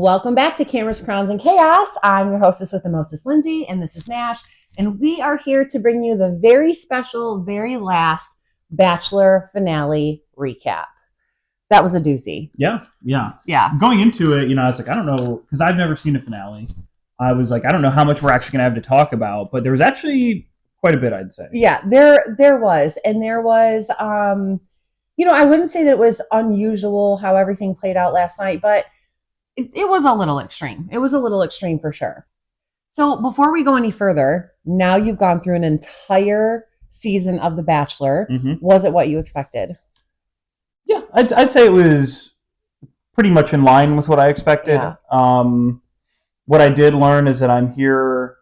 Welcome back to Cameras, Crowns, and Chaos. I'm your hostess with the mostest, Lindsay, and this is Nash. And we are here to bring you the very special, very last Bachelor Finale recap. That was a doozy. Yeah. Going into it, I was like, I don't know, because I've never seen a finale. I was like, I don't know how much we're actually going to have to talk about, but there was actually quite a bit, I'd say. Yeah, there was. And there was, I wouldn't say that it was unusual how everything played out last night, but it was a little extreme. It was a little extreme for sure. So before we go any further, now you've gone through an entire season of The Bachelor. Mm-hmm. Was it what you expected? Yeah, I'd say it was pretty much in line with what I expected. Yeah. What I did learn is that I'm here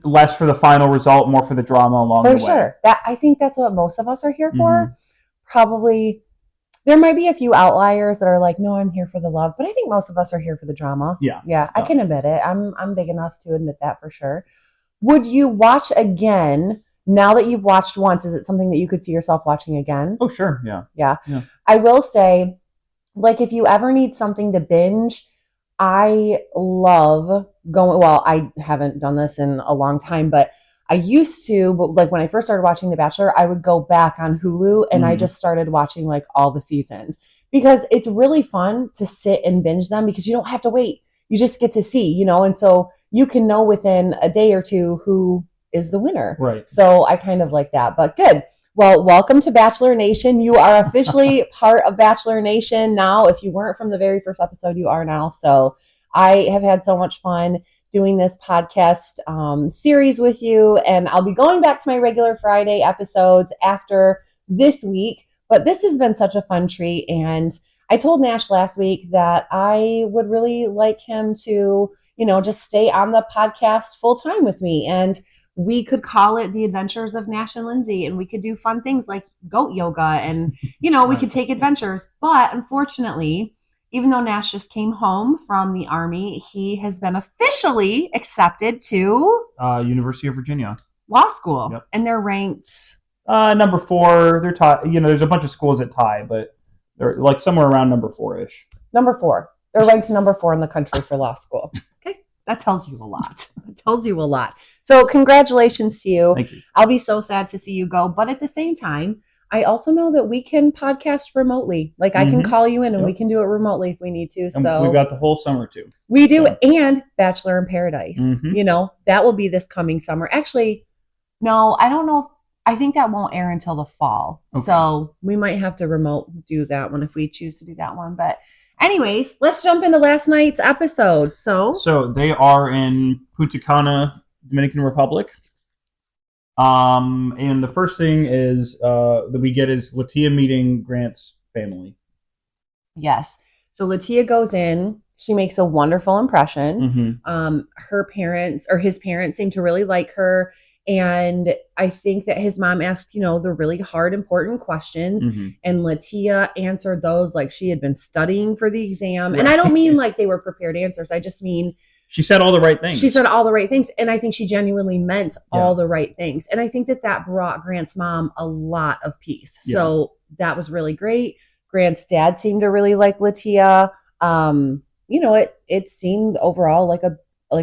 less for the final result, more for the drama along the way. For sure. I think that's what most of us are here for. Mm-hmm. Probably. There might be a few outliers that are like, no, I'm here for the love. But I think most of us are here for the drama. Yeah, I can admit it. I'm big enough to admit that for sure. Would you watch again now that you've watched once? Is it something that you could see yourself watching again? Oh, sure. Yeah. I will say, like, if you ever need something to binge, I love going, well, I haven't done this in a long time, but I used to, but like when I first started watching The Bachelor, I would go back on Hulu and I just started watching like all the seasons because it's really fun to sit and binge them because you don't have to wait. You just get to see, and so you can know within a day or two who is the winner. Right. So I kind of like that, but good. Well, welcome to Bachelor Nation. You are officially part of Bachelor Nation now. If you weren't from the very first episode, you are now. So I have had so much fun doing this podcast series with you, and I'll be going back to my regular Friday episodes after this week, but this has been such a fun treat, and I told Nash last week that I would really like him to, just stay on the podcast full time with me, and we could call it The Adventures of Nash and Lindsay, and we could do fun things like goat yoga, and, we could take adventures, but unfortunately, even though Nash just came home from the Army, he has been officially accepted to University of Virginia law school. Yep. And they're ranked number 4. They're tied. There's a bunch of schools that tie, but they're like somewhere around number 4-ish. Number 4. They're ranked number 4 in the country for law school. Okay, that tells you a lot. It tells you a lot. So congratulations to you. Thank you. I'll be so sad to see you go, but at the same time, I also know that we can podcast remotely. Like I can call you in and we can do it remotely if we need to. And we've got the whole summer too. We do. So. And Bachelor in Paradise, that will be this coming summer. Actually, no, I don't know. I think that won't air until the fall. Okay. So we might have to remote do that one if we choose to do that one. But anyways, let's jump into last night's episode. So they are in Punta Cana, Dominican Republic. And the first thing is that we get is Latia meeting Grant's family. Yes. So Latia goes in. She makes a wonderful impression. Mm-hmm. Her parents or his parents seem to really like her. And I think that his mom asked, the really hard, important questions. Mm-hmm. And Latia answered those like she had been studying for the exam. Right. And I don't mean like they were prepared answers. I just mean she said all the right things. She said all the right things. And I think she genuinely meant all the right things. And I think that brought Grant's mom a lot of peace. Yeah. So that was really great. Grant's dad seemed to really like Latia. It seemed overall like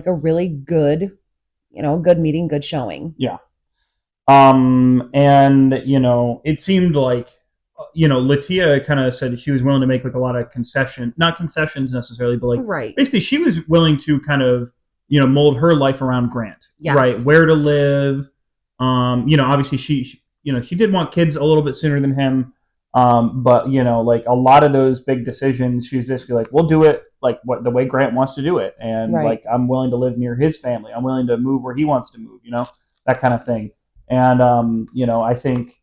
a really good, good meeting, good showing. Yeah. And, it seemed like, Latia kind of said she was willing to make like a lot of not concessions necessarily, but like basically she was willing to kind of, mold her life around Grant, yes. Right? Where to live. Obviously she did want kids a little bit sooner than him. But like a lot of those big decisions, she was basically like, we'll do it like the way Grant wants to do it. And like, I'm willing to live near his family. I'm willing to move where he wants to move, that kind of thing. And, I think,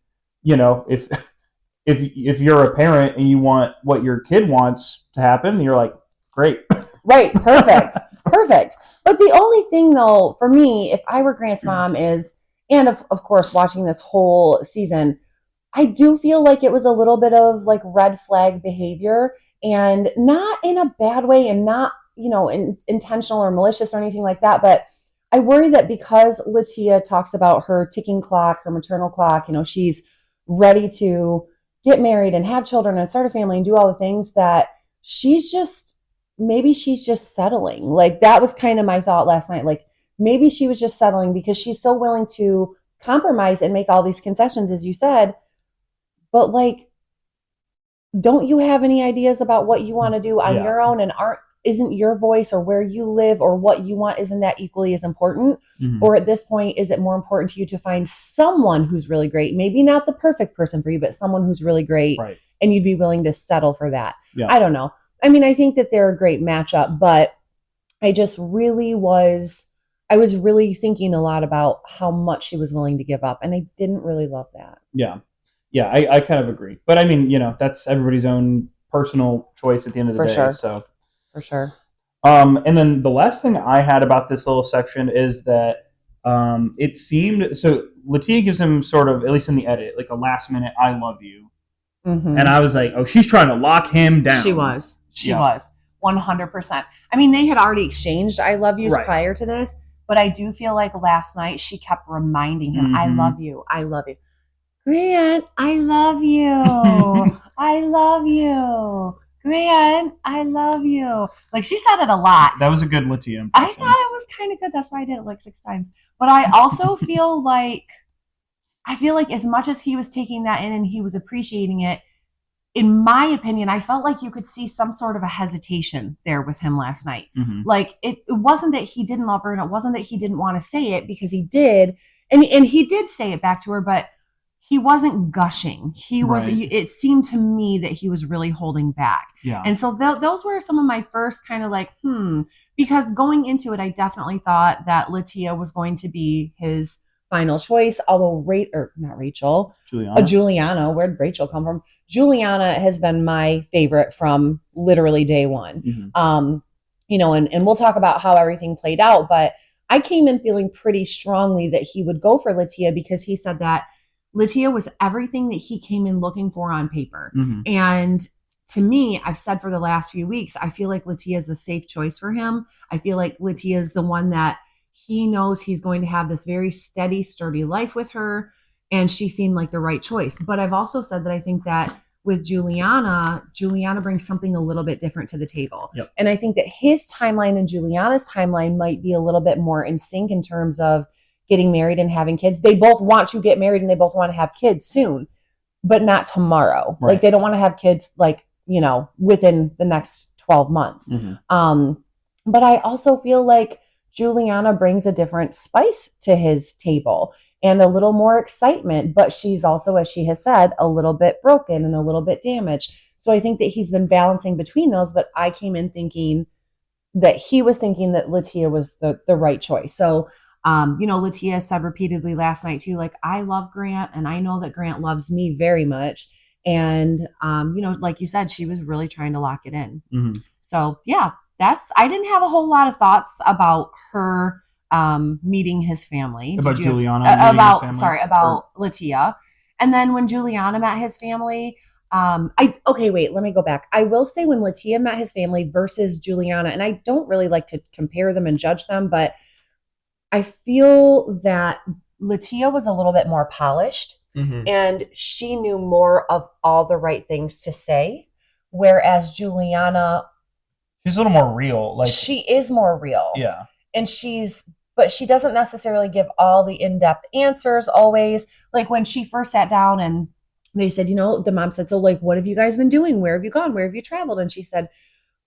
if you're a parent and you want what your kid wants to happen, you're like, great. Right. Perfect. Perfect. But the only thing though, for me, if I were Grant's mom is, and of course, watching this whole season, I do feel like it was a little bit of like red flag behavior and not in a bad way and not, intentional or malicious or anything like that. But I worry that because Latia talks about her ticking clock, her maternal clock, she's ready to get married and have children and start a family and do all the things that she's just maybe she's just settling. Like that was kind of my thought last night. Like maybe she was just settling because she's so willing to compromise and make all these concessions, as you said. But like, don't you have any ideas about what you want to do on Yeah. your own, and aren't isn't your voice or where you live or what you want, isn't that equally as important? Mm-hmm. Or at this point, is it more important to you to find someone who's really great, maybe not the perfect person for you, but someone who's really great, Right. and you'd be willing to settle for that? Yeah. I don't know. I mean, I think that they're a great matchup, but I was really thinking a lot about how much she was willing to give up, and I didn't really love that. Yeah. Yeah, I kind of agree. But I mean, that's everybody's own personal choice at the end of the For day. sure. So, For sure. and then the last thing I had about this little section is that it seemed so. Latia gives him sort of, at least in the edit, like a last minute "I love you," and I was like, "Oh, she's trying to lock him down." She was. She Yeah. was. 100%. I mean, they had already exchanged I love yous Right. prior to this, but I do feel like last night she kept reminding him, I Mhm. love you. I love you. Grant, I love you. I love you. Grant, I love you. Like she said it a lot. That was a good Latia I impression. thought it was kind of good. That's why I did it like 6 times. But I also feel like as much as he was taking that in and he was appreciating it, in my opinion, I felt like you could see some sort of a hesitation there with him last night. Mhm. Like it wasn't that he didn't love her, and it wasn't that he didn't want to say it, because he did, and he did say it back to her, but he wasn't gushing. He was. Right. It seemed to me that he was really holding back. Yeah. And so those were some of my first kind of like, because going into it, I definitely thought that Latia was going to be his final choice. Although not Rachel, Juliana. Where'd Rachel come from? Juliana has been my favorite from literally day one. Mm-hmm. And we'll talk about how everything played out, but I came in feeling pretty strongly that he would go for Latia, because he said that Latia was everything that he came in looking for on paper. Mm-hmm. And to me, I've said for the last few weeks, I feel like Latia is a safe choice for him. I feel like Latia is the one that he knows he's going to have this very steady, sturdy life with her. And she seemed like the right choice. But I've also said that I think that with Juliana brings something a little bit different to the table. Yep. And I think that his timeline and Juliana's timeline might be a little bit more in sync in terms of getting married and having kids. They both want to get married and they both want to have kids soon, but not tomorrow. Right. Like they don't want to have kids within the next 12 months. Mm-hmm. But I also feel like Juliana brings a different spice to his table and a little more excitement, but she's also, as she has said, a little bit broken and a little bit damaged. So I think that he's been balancing between those, but I came in thinking that he was thinking that Latia was the right choice. So, Latia said repeatedly last night too, like, I love Grant and I know that Grant loves me very much. And, like you said, she was really trying to lock it in. Mm-hmm. So yeah, I didn't have a whole lot of thoughts about her meeting his family. About Juliana? About Latia. And then when Juliana met his family, wait, let me go back. I will say when Latia met his family versus Juliana, and I don't really like to compare them and judge them, but I feel that Latia was a little bit more polished, mm-hmm. and she knew more of all the right things to say, whereas Juliana, she's a little more real. Like she is more real. Yeah. And but she doesn't necessarily give all the in-depth answers always. Like when she first sat down and they said, the mom said, so like, what have you guys been doing? Where have you gone? Where have you traveled? And she said,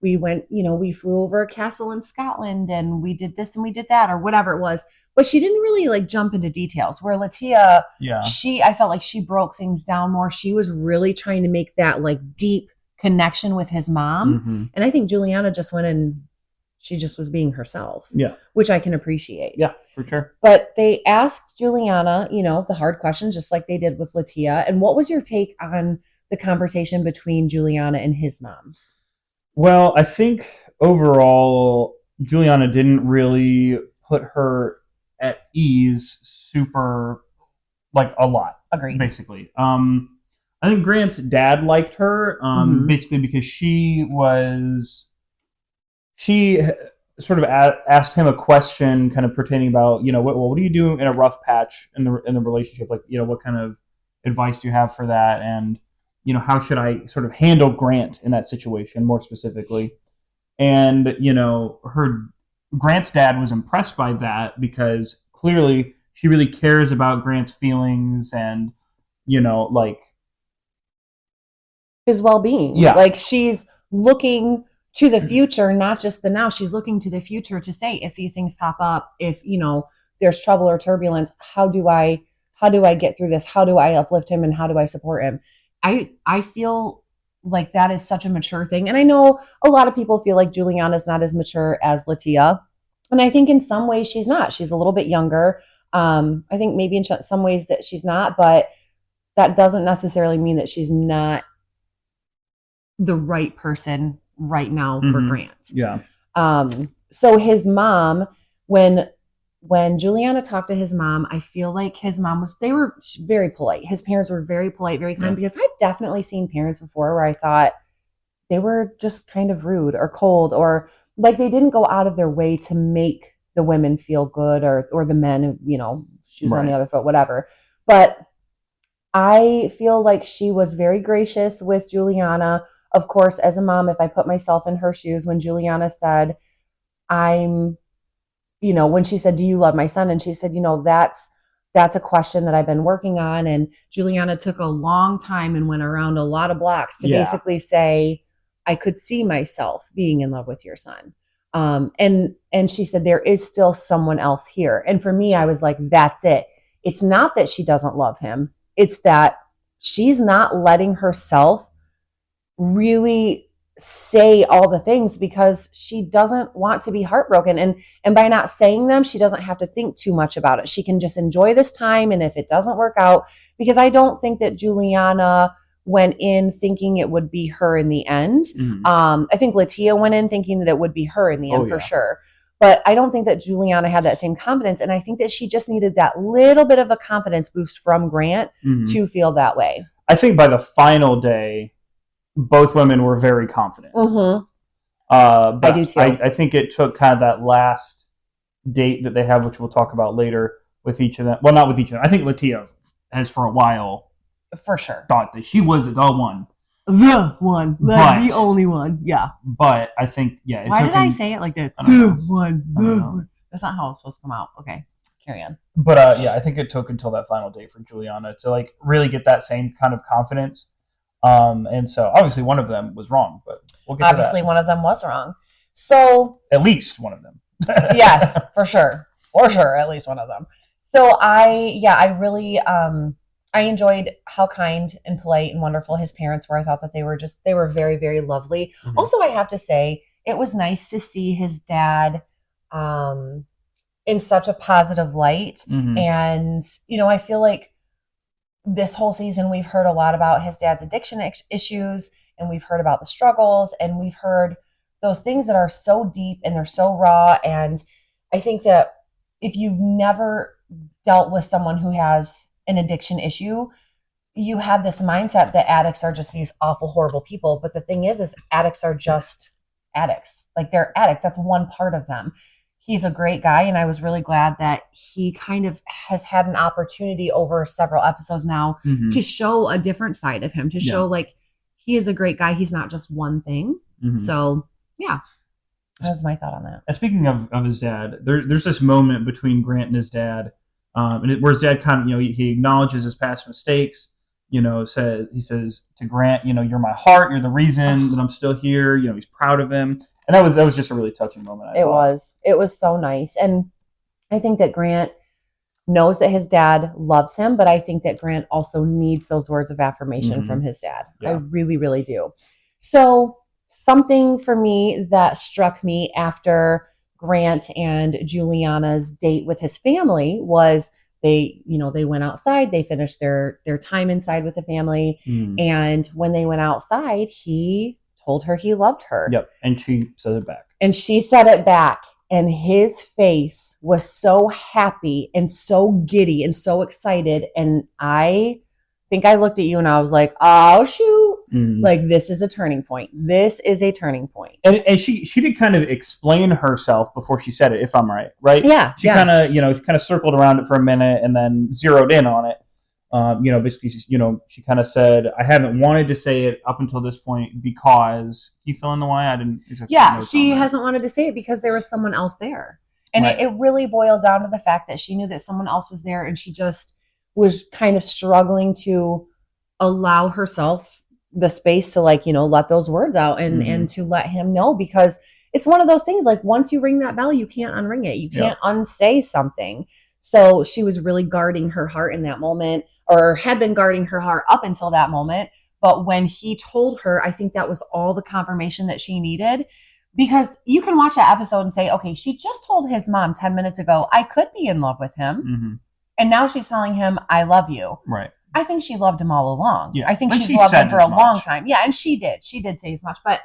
we went, we flew over a castle in Scotland and we did this and we did that, or whatever it was. But she didn't really like jump into details, where Latia, I felt like she broke things down more. She was really trying to make that like deep connection with his mom. Mm-hmm. And I think Juliana just went and she just was being herself. Yeah. Which I can appreciate. Yeah, for sure. But they asked Juliana, the hard questions, just like they did with Latia. And what was your take on the conversation between Juliana and his mom? Well, I think overall, Juliana didn't really put her at ease super, like, a lot. Agreed. Basically. I think Grant's dad liked her, basically because she sort of asked him a question kind of pertaining about, what do you do in a rough patch in the relationship? Like, what kind of advice do you have for that? And, how should I sort of handle Grant in that situation more specifically? And, her Grant's dad was impressed by that because clearly she really cares about Grant's feelings and, like his well-being. Yeah. Like she's looking to the future, not just the now. She's looking to the future to say, if these things pop up, if there's trouble or turbulence, how do I get through this? How do I uplift him and how do I support him? I feel like that is such a mature thing. And I know a lot of people feel like Juliana's not as mature as Latia. And I think in some ways she's not. She's a little bit younger. I think maybe in some ways that she's not, but that doesn't necessarily mean that she's not the right person right now for Grant. Yeah. So his mom, when Juliana talked to his mom, I feel like his mom they were very polite. His parents were very polite, very kind, because I've definitely seen parents before where I thought they were just kind of rude or cold, or like they didn't go out of their way to make the women feel good or the men, shoes on the other foot, whatever. But I feel like she was very gracious with Juliana. Of course, as a mom, if I put myself in her shoes, when Juliana said, when she said, do you love my son? And she said, that's a question that I've been working on. And Juliana took a long time and went around a lot of blocks to basically say, I could see myself being in love with your son. And she said, there is still someone else here. And for me, I was like, that's it. It's not that she doesn't love him. It's that she's not letting herself really say all the things because she doesn't want to be heartbroken. And by not saying them, she doesn't have to think too much about it. She can just enjoy this time. And if it doesn't work out, because I don't think that Juliana went in thinking it would be her in the end. I think Latia went in thinking that it would be her in the end for sure. But I don't think that Juliana had that same confidence. And I think that she just needed that little bit of a confidence boost from Grant to feel that way. I think by the final day, both women were very confident. But I do too. I think it took kind of that last date that they have, which we'll talk about later, with each of them. Well, not with each of them. I think Latia has for a while for sure thought that she was the one. The only one. Yeah. But I think, why did I say it like that? The one. That's not how it's supposed to come out. Okay. Carry on. But I think it took until that final day for Juliana to like really get that same kind of confidence. And so obviously one of them was wrong, but we'll get to that. Obviously one of them was wrong. So at least one of them. Yes, for sure. For sure. At least one of them. So I really, I enjoyed how kind and polite and wonderful his parents were. I thought that they were very, very lovely. Also, I have to say, it was nice to see his dad in such a positive light. And, I feel like this whole season, we've heard a lot about his dad's addiction issues, and we've heard about the struggles, and we've heard those things that are so deep and they're so raw. And I think that if you've never dealt with someone who has an addiction issue, you have this mindset that addicts are just these awful, horrible people. But the thing is addicts are just addicts. Like, they're addicts. That's one part of them. He's a great guy, and I was really glad that he kind of has had an opportunity over several episodes now to show a different side of him, to show like he is a great guy. He's not just one thing. So yeah, that was my thought on that. And speaking of his dad, there's this moment between Grant and his dad, where his dad kind of, he acknowledges his past mistakes. He says to Grant, you're my heart, you're the reason that I'm still here. He's proud of him. And that was just a really touching moment. It was so nice. And I think that Grant knows that his dad loves him, but I think that Grant also needs those words of affirmation from his dad. Yeah. I really, really do. So something for me that struck me after Grant and Juliana's date with his family was they went outside, they finished their time inside with the family. And when they went outside, he told her he loved her. Yep. And she said it back. And she said it back. And his face was so happy and so giddy and so excited. And I think I looked at you and I was like, oh, shoot. Like, this is a turning point. This is a turning point. And she did kind of explain herself before she said it, if I'm right? Yeah. She kind of, circled around it for a minute and then zeroed in on it. Basically, she kind of said, I haven't wanted to say it up until this point because, can you fill in the why? I didn't exactly Yeah, she hasn't wanted to say it because there was someone else there. And right. it really boiled down to the fact that she knew that someone else was there, and she just was kind of struggling to allow herself the space to let those words out and to let him know, because it's one of those things, like once you ring that bell, you can't unring it. You can't unsay something. So she was really guarding her heart in that moment, or had been guarding her heart up until that moment. But when he told her, I think that was all the confirmation that she needed, because you can watch that episode and say, okay, she just told his mom 10 minutes ago, I could be in love with him. And now she's telling him, I love you. Right. I think she loved him all along. Yeah. I think she's loved him for a long time. Yeah, and she did. She did say as much. But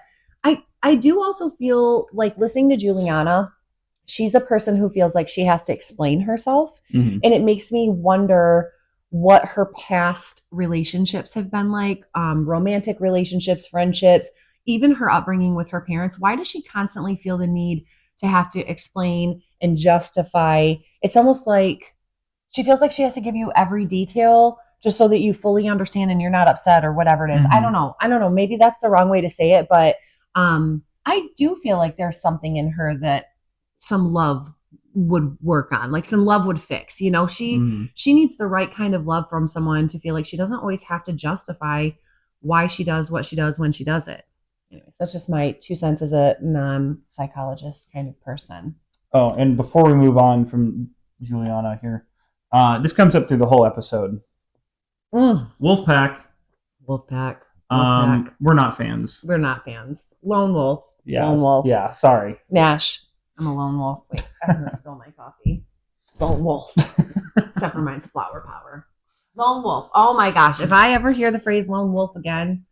I do also feel like, listening to Juliana, she's a person who feels like she has to explain herself. And it makes me wonder what her past relationships have been like, romantic relationships, friendships, even her upbringing with her parents. Why does she constantly feel the need to have to explain and justify? It's almost like she feels like she has to give you every detail just so that you fully understand and you're not upset or whatever it is. I don't know. Maybe that's the wrong way to say it, but I do feel like there's something in her that some love would work on, like some love would fix. She needs the right kind of love from someone to feel like she doesn't always have to justify why she does what she does when she does it. Anyways, that's just my 2 cents as a non-psychologist kind of person. Oh, and before we move on from Juliana here, this comes up through the whole episode. Wolfpack. We're not fans. We're not fans. Lone wolf. Yeah. Lone wolf. Yeah, sorry. Nash. I'm a lone wolf. Wait, I'm going to spill my coffee. Lone wolf. Except for mine's flower power. Lone wolf. Oh my gosh. If I ever hear the phrase lone wolf again,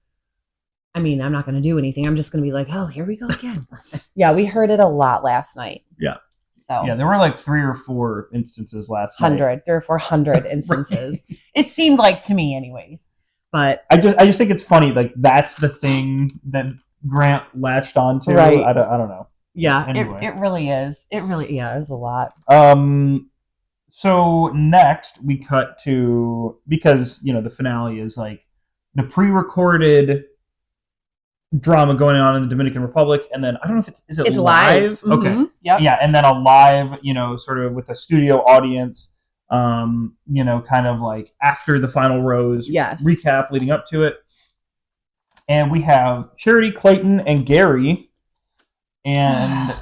I mean, I'm not going to do anything. I'm just going to be like, oh, here we go again. Yeah, we heard it a lot last night. Yeah. So yeah, there were like 3 or 4 instances last night. 300 or 400 instances. Right. It seemed like, to me anyways. But I just think it's funny. Like, that's the thing that Grant latched onto. Right. I don't know. Yeah, anyway. It really is. It really, is a lot. So next we cut to, because, the finale is like the pre-recorded drama going on in the Dominican Republic, and then I don't know if it's live? Mm-hmm. Okay. Yep. Yeah, and then a live, sort of with a studio audience, kind of like after the final rose recap leading up to it. And we have Charity, Clayton, and Gary, and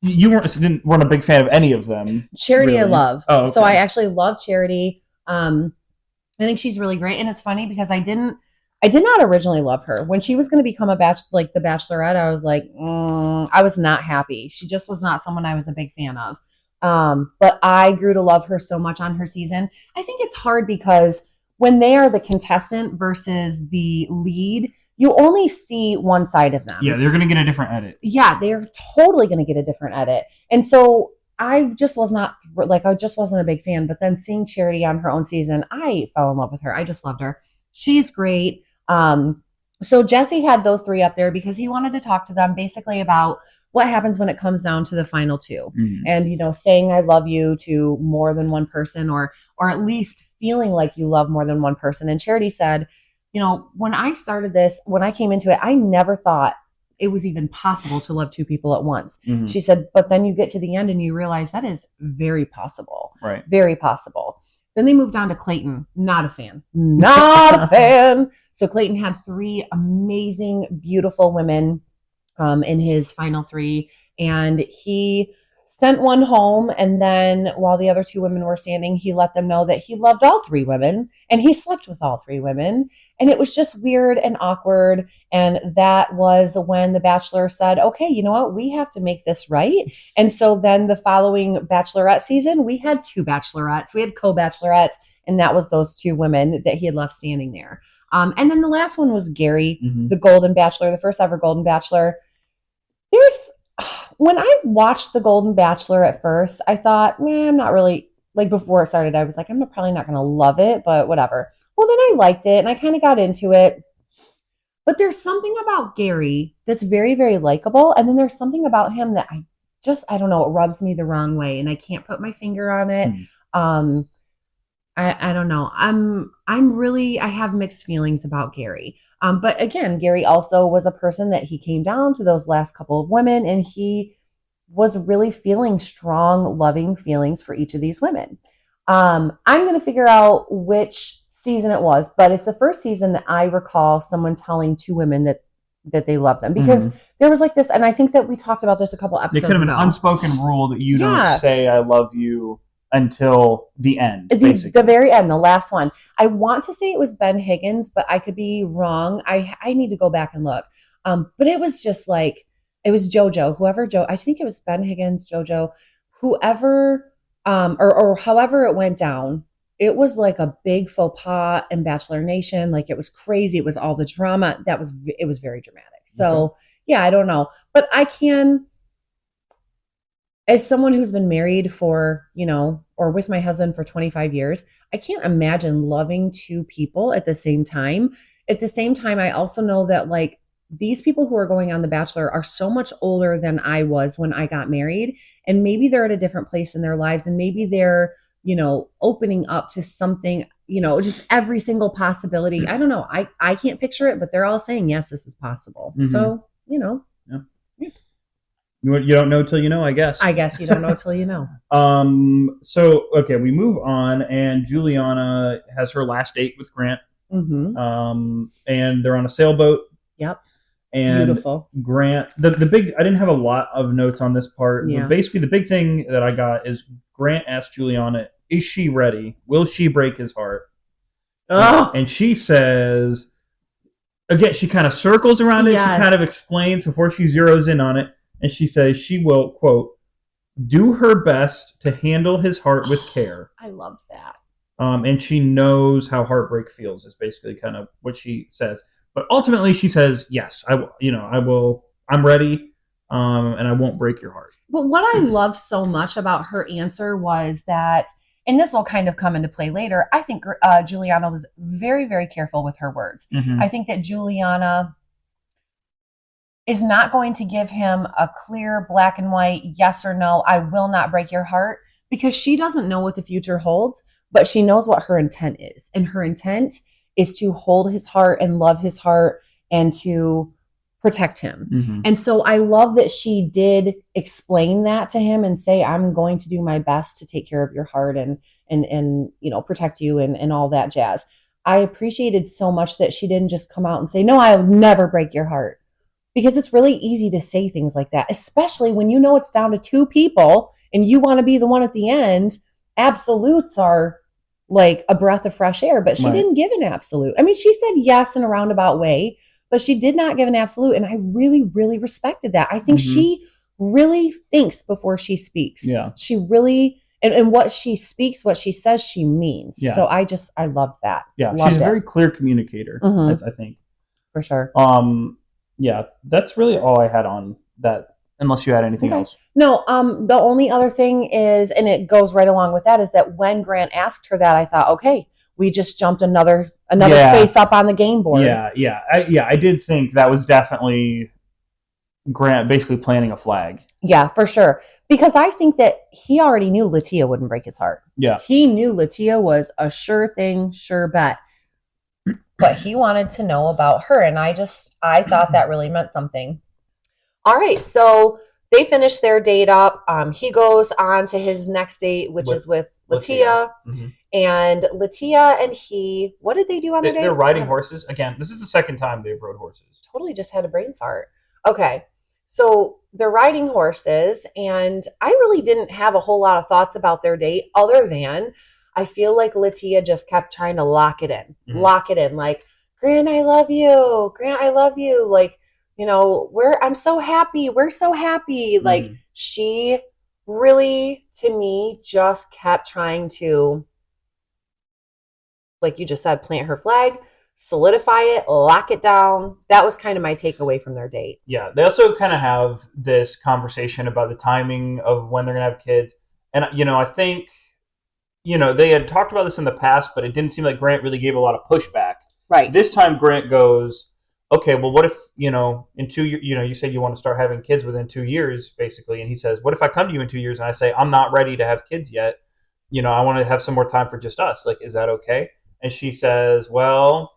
you weren't a big fan of any of them. Charity, really. I love. Oh, okay. So I actually love Charity. I think she's really great, and it's funny because I did not originally love her when she was going to become the Bachelorette. I was like, I was not happy. She just was not someone I was a big fan of. But I grew to love her so much on her season. I think it's hard because when they are the contestant versus the lead, you only see one side of them. Yeah, they're going to get a different edit. Yeah, they're totally going to get a different edit. And so I just was not, I just wasn't a big fan. But then seeing Charity on her own season, I fell in love with her. I just loved her. She's great. So Jesse had those 3 up there because he wanted to talk to them basically about what happens when it comes down to the final 2. And, saying I love you to more than one person, or at least feeling like you love more than one person. And Charity said, when I started this, when I came into it, I never thought it was even possible to love 2 people at once. She said, but then you get to the end and you realize that is very possible. Right. Very possible. Then they moved on to Clayton. Not a fan. Not a fan. So Clayton had 3 amazing, beautiful women in his final 3. And he sent one home. And then while the other 2 women were standing, he let them know that he loved all 3 women. And he slept with all 3 women. And it was just weird and awkward. And that was when the Bachelor said, okay, you know what? We have to make this right. And so then the following Bachelorette season, we had 2 Bachelorettes. We had co-Bachelorettes. And that was those 2 women that he had left standing there. And then the last one was Gary, the Golden Bachelor, the first ever Golden Bachelor. When I watched the Golden Bachelor at first, I thought, man, I'm not really, before it started, I was like, I'm probably not going to love it, but whatever. Well, then I liked it and I kind of got into it. But there's something about Gary that's very, very likable. And then there's something about him that I don't know, it rubs me the wrong way and I can't put my finger on it. I don't know. I'm really I have mixed feelings about Gary. But again, Gary also was a person that he came down to those last couple of women, and he was really feeling strong, loving feelings for each of these women. I'm going to figure out which season it was, but it's the first season that I recall someone telling two women that they love them, because there was like this, and I think that we talked about this a couple It episodes could have an ago. unspoken rule that you don't Yeah. say "I love you" until the end, The basically. very end, the last one. I want to say it was Ben Higgins, but I could be wrong. I need to go back and look. But it was just like it was JoJo, whoever Joe. I think it was Ben Higgins, JoJo, whoever, or however it went down. It was like a big faux pas in Bachelor Nation. Like it was crazy. It was all the drama. It was very dramatic. So yeah, I don't know, but I can, as someone who's been married for, or with my husband for 25 years, I can't imagine loving two people at the same time. At the same time, I also know that like these people who are going on The Bachelor are so much older than I was when I got married. And maybe they're at a different place in their lives, and maybe they're, opening up to something, just every single possibility. I don't know. I can't picture it, but they're all saying, yes, this is possible. So, Yeah. You don't know till you know, I guess. I guess you don't know till you know. So okay, we move on, and Juliana has her last date with Grant. And they're on a sailboat. Yep. And beautiful. Grant, the big, I didn't have a lot of notes on this part. Yeah. But basically, the big thing that I got is Grant asked Juliana, "Is she ready? Will she break his heart?" And she says, again, she kind of circles around it. Yes. She kind of explains before she zeroes in on it. And she says she will, quote, "do her best to handle his heart with care." I love that. And she knows how heartbreak feels, is basically kind of what she says. But ultimately, she says, "Yes, I will. I'm ready, and I won't break your heart." But what I love so much about her answer was that, and this will kind of come into play later, I think Juliana was very, very careful with her words. I think that Juliana is not going to give him a clear black and white yes or no, I will not break your heart, because she doesn't know what the future holds, but she knows what her intent is. And her intent is to hold his heart and love his heart and to protect him. And so I love that she did explain that to him and say, I'm going to do my best to take care of your heart and protect you and all that jazz. I appreciated so much that she didn't just come out and say, no, I'll never break your heart. Because it's really easy to say things like that, especially when you know it's down to two people and you want to be the one at the end. Absolutes are like a breath of fresh air, but she didn't give an absolute. I mean, she said yes in a roundabout way, but she did not give an absolute. And I really, really respected that. I think she really thinks before she speaks. Yeah. She really, and what she speaks, what she says, she means. Yeah. So I love that. Yeah. She's a very clear communicator, I think. For sure. Yeah, that's really all I had on that, unless you had anything else. No, the only other thing is, and it goes right along with that, is that when Grant asked her that, I thought, okay, we just jumped another space up on the game board. Yeah. I did think that was definitely Grant basically planting a flag. Yeah, for sure. Because I think that he already knew Latia wouldn't break his heart. Yeah. He knew Latia was a sure thing, sure bet. But he wanted to know about her, and I thought that really meant something. All right, so they finish their date up. He goes on to his next date, which is with Latia. And Latia and he, what did they do on their date? They're riding horses. Again, this is the second time they've rode horses. Totally just had a brain fart. Okay, so they're riding horses, and I really didn't have a whole lot of thoughts about their date other than I feel like Latia just kept trying to lock it in. Like, Grant, I love you. Grant, I love you. Like, I'm so happy. We're so happy. Like, she really, to me, just kept trying to, like you just said, plant her flag, solidify it, lock it down. That was kind of my takeaway from their date. Yeah. They also kind of have this conversation about the timing of when they're going to have kids. And, I think, they had talked about this in the past, but it didn't seem like Grant really gave a lot of pushback. Right. This time Grant goes, okay, well, what if, in 2 years, you said you want to start having kids within 2 years, basically. And he says, what if I come to you in 2 years and I say, I'm not ready to have kids yet? I want to have some more time for just us. Like, is that okay? And she says, well,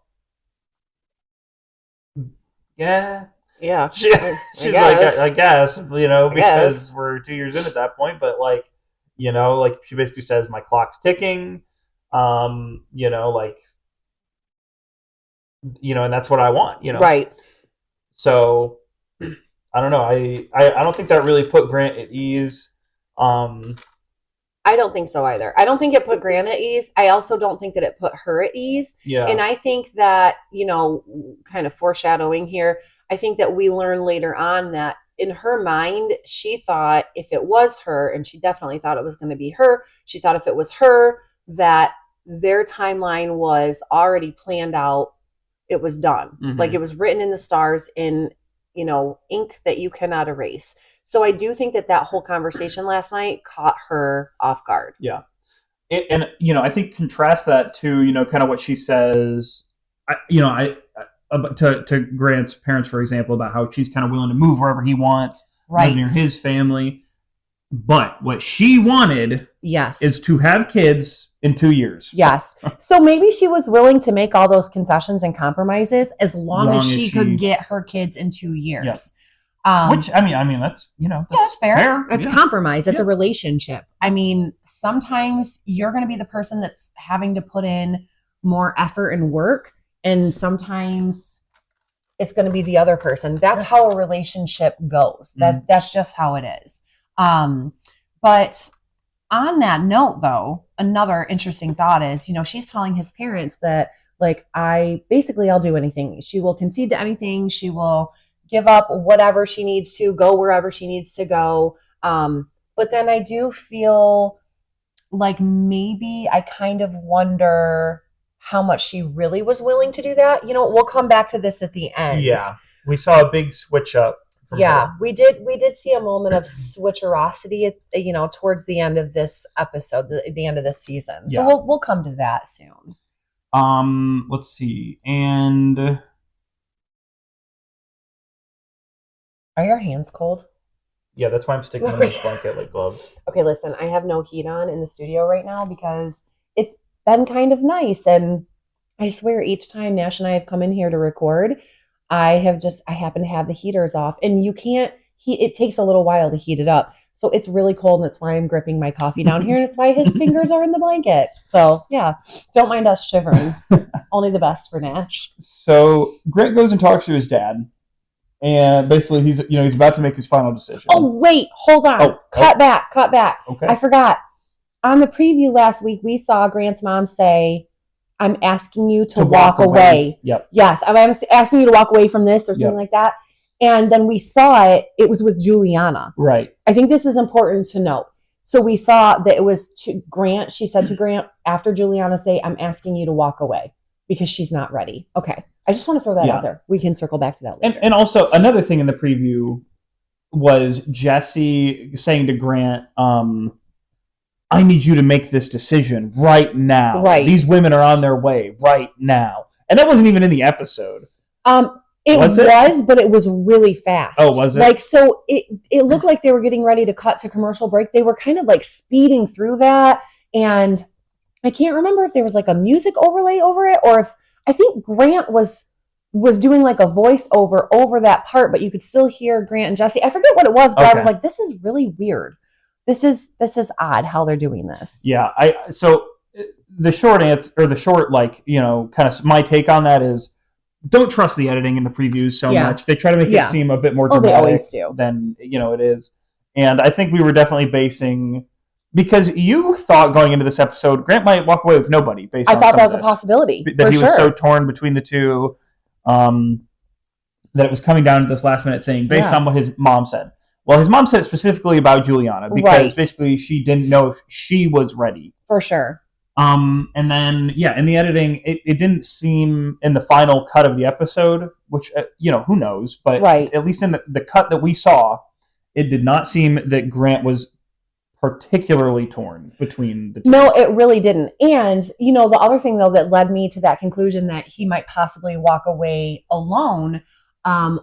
yeah. Yeah. She's guess. like, I guess, because guess. we're 2 years in at that point. But like, like she basically says, my clock's ticking. Like, and that's what I want. Right. So I don't know. I don't think that really put Grant at ease. I don't think so either. I don't think it put Grant at ease. I also don't think that it put her at ease. Yeah. And I think that, kind of foreshadowing here, I think that we learn later on that in her mind, she thought if it was her, and she definitely thought it was going to be her, she thought if it was her, that their timeline was already planned out. It was done. Mhm. Like it was written in the stars in, ink that you cannot erase. So I do think that whole conversation last night caught her off guard. Yeah. And I think contrast that to, kind of what she says, to Grant's parents, for example, about how she's kind of willing to move wherever he wants, live near his family. But what she wanted is to have kids in 2 years. Yes. So maybe she was willing to make all those concessions and compromises as long as she could get her kids in 2 years. Yes. Which I mean that's that's fair. It's compromise. It's a relationship. I mean, sometimes you're going to be the person that's having to put in more effort and work, and sometimes it's going to be the other person. That's how a relationship goes. That's just how it is. But on that note, though, another interesting thought is, she's telling his parents that, like, I'll do anything. She will concede to anything. She will give up whatever she needs to, go wherever she needs to go. But then I do feel like maybe I kind of wonder how much she really was willing to do that. We'll come back to this at the end. Yeah. We saw a big switch up. Yeah, we did see a moment of switcherosity, towards the end of this episode, the end of this season. So we'll come to that soon. Let's see. And are your hands cold? Yeah, that's why I'm sticking in this blanket like gloves. Okay, listen, I have no heat on in the studio right now because it's been kind of nice, and I swear each time Nash and I have come in here to record, I happen to have the heaters off, and you can't heat. It takes a little while to heat it up. So it's really cold, and that's why I'm gripping my coffee down here, and it's why his fingers are in the blanket. So yeah, don't mind us shivering. Only the best for Nash. So Grant goes and talks to his dad, and basically he's about to make his final decision. Oh wait, hold on. Cut back. Okay. I forgot. On the preview last week, we saw Grant's mom say, I'm asking you to walk away. Yep. Yes, I'm asking you to walk away from this or something like that. And then we saw it was with Juliana. Right. I think this is important to note. So we saw that it was to Grant. She said to Grant, after Juliana say, I'm asking you to walk away because she's not ready. Okay. I just want to throw that out there. We can circle back to that later. And also another thing in the preview was Jesse saying to Grant, I need you to make this decision right now. Right. These women are on their way right now. And that wasn't even in the episode. It was, but it was really fast. Oh, was it? Like, so it looked like they were getting ready to cut to commercial break. They were kind of like speeding through that. And I can't remember if there was like a music overlay over it, or if I think Grant was doing like a voice over that part, but you could still hear Grant and Jesse. I forget what it was, but I was like, this is really weird. This is odd how they're doing this. Yeah. So the short answer, or the short, kind of my take on that is, don't trust the editing in the previews so much. They try to make it seem a bit more dramatic they always do. Than it is. And I think we were definitely basing, because you thought going into this episode, Grant might walk away with nobody. I thought that was a possibility. That he was so torn between the two, that it was coming down to this last minute thing based on what his mom said. Well, his mom said specifically about Juliana because basically she didn't know if she was ready. For sure. And then, in the editing, it didn't seem in the final cut of the episode, which, who knows, but at least in the cut that we saw, it did not seem that Grant was particularly torn between the two. No, it really didn't. And, the other thing, though, that led me to that conclusion that he might possibly walk away alone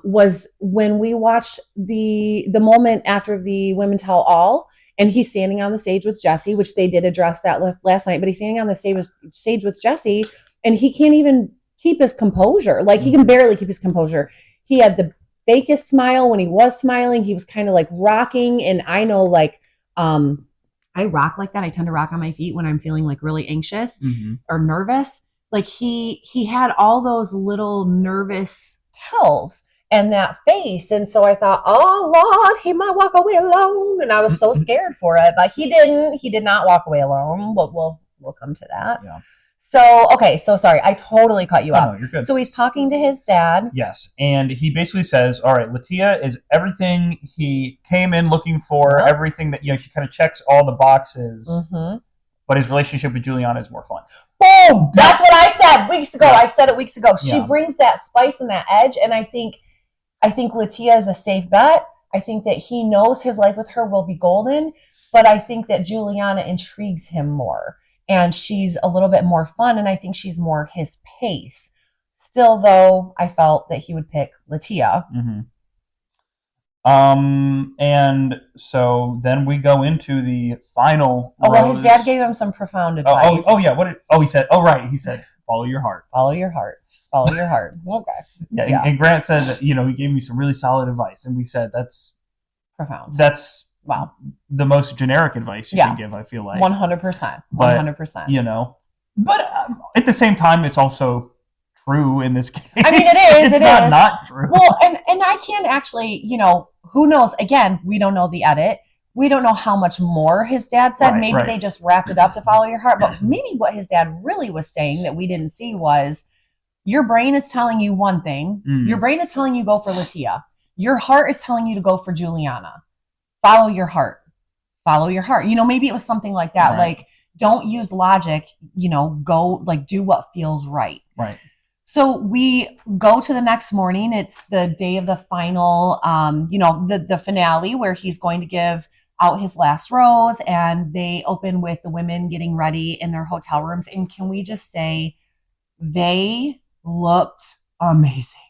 was when we watched the moment after the Women Tell All, and he's standing on the stage with Jesse, which they did address that last night, but he's standing on the stage with Jesse, and he can't even keep his composure. Like, he can barely keep his composure. He had the fakest smile when he was smiling. He was kind of like rocking, and I know, like, I rock like that. I tend to rock on my feet when I'm feeling like really anxious or nervous. Like, he had all those little nervous tells and that face. And so I thought, oh Lord, he might walk away alone. And I was so scared for it, but he didn't. He did not walk away alone. But we'll come to that. Yeah. So, okay. So sorry, I totally cut you off. No, you're good. So he's talking to his dad. Yes. And he basically says, all right, Latia is everything he came in looking for, everything that, she kind of checks all the boxes, but his relationship with Juliana is more fun. Boom! That's what I said weeks ago. I said it weeks ago. She brings that spice and that edge, and I think Latia is a safe bet. I think that he knows his life with her will be golden, but I think that Juliana intrigues him more, and she's a little bit more fun, and I think she's more his pace. Still, though, I felt that he would pick Latia. And so then we go into the final. Oh, well, his dad gave him some profound advice. He said, he said, follow your heart. Follow your heart. Follow your heart. Okay. Yeah. And Grant said that, he gave me some really solid advice. And we said, that's profound. That's wow. The most generic advice you can give, I feel like. 100%. 100%. But at the same time, it's also true in this case. I mean, it is. It's not true. Well, and I can't actually, who knows? Again, we don't know the edit. We don't know how much more his dad said. Maybe they just wrapped it up to follow your heart. But maybe what his dad really was saying that we didn't see was, your brain is telling you one thing. Your brain is telling you go for Latia. Your heart is telling you to go for Juliana. Follow your heart. Follow your heart. Maybe it was something like that. Right. Like, don't use logic. Go, like, do what feels right. Right. So we go to the next morning. It's the day of the final, the finale, where he's going to give out his last rose, and they open with the women getting ready in their hotel rooms. And can we just say, they looked amazing.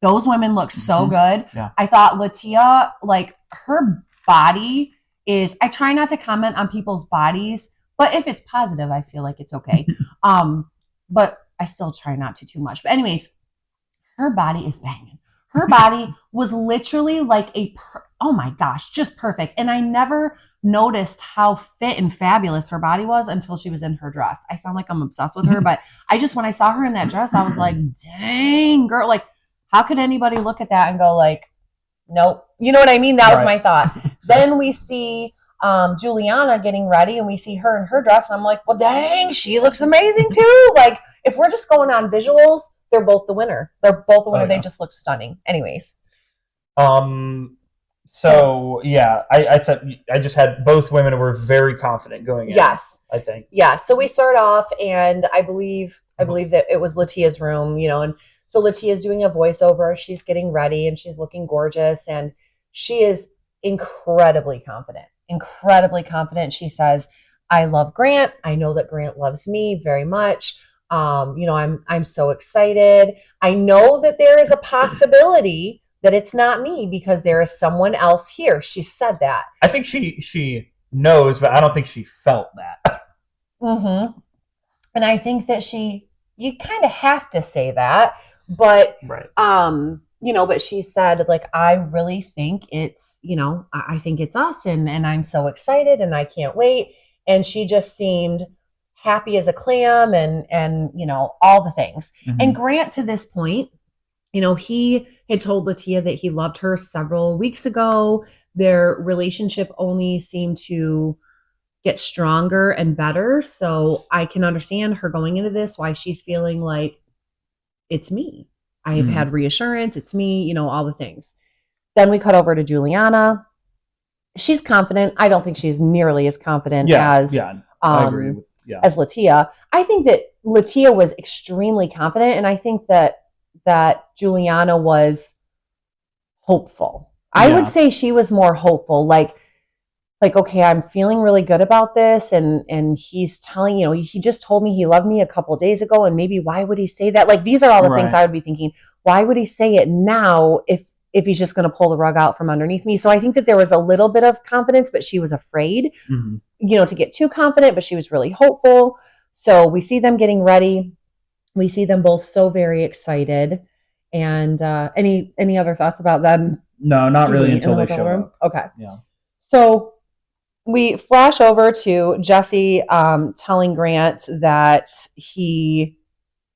Those women looked so good. Yeah. I thought Latia, like, her body is, I try not to comment on people's bodies, but if it's positive, I feel like it's okay. But I still try not to too much. But anyways, her body is banging. Her body was literally like oh my gosh, just perfect. And I never noticed how fit and fabulous her body was until she was in her dress. I sound like I'm obsessed with her, but when I saw her in that dress, I was like, dang, girl, like, how could anybody look at that and go like, nope. You know what I mean? That was my thought. Then we see Juliana getting ready, and we see her in her dress, and I'm like, well, dang, she looks amazing too. Like, if we're just going on visuals, they're both the winner. They're both the winner. They just look stunning. Anyways. So yeah, I said, I just had both women were very confident going in. Yes. I think. Yeah. So we start off, and I believe that it was Latia's room, and so Latia's doing a voiceover. She's getting ready, and she's looking gorgeous, and she is incredibly confident. She says, I love Grant. I know that Grant loves me very much. I'm so excited. I know that there is a possibility that it's not me because there is someone else here. She said that. I think she knows, but I don't think she felt that. And I think that you kind of have to say that, but, but she said, like, I really think it's, I think it's us, and I'm so excited, and I can't wait. And she just seemed happy as a clam, and all the things. And Grant, to this point, he had told Latia that he loved her several weeks ago. Their relationship only seemed to get stronger and better. So I can understand her going into this, why she's feeling like, it's me. I have had reassurance. It's me, all the things. Then we cut over to Juliana. She's confident. I don't think she's nearly as confident as I agree with, as Latia. I think that Latia was extremely confident, and I think that Juliana was hopeful. I would say she was more hopeful, like, okay, I'm feeling really good about this, and he's telling, he just told me he loved me a couple days ago, and maybe why would he say that? Like, these are all the things I would be thinking. Why would he say it now if if he's just going to pull the rug out from underneath me. So I think that there was a little bit of confidence, but she was afraid, to get too confident, but she was really hopeful. So we see them getting ready. We see them both so very excited. And any other thoughts about them? No, not really until they show up. Okay. Yeah. So we flash over to Jesse telling Grant that he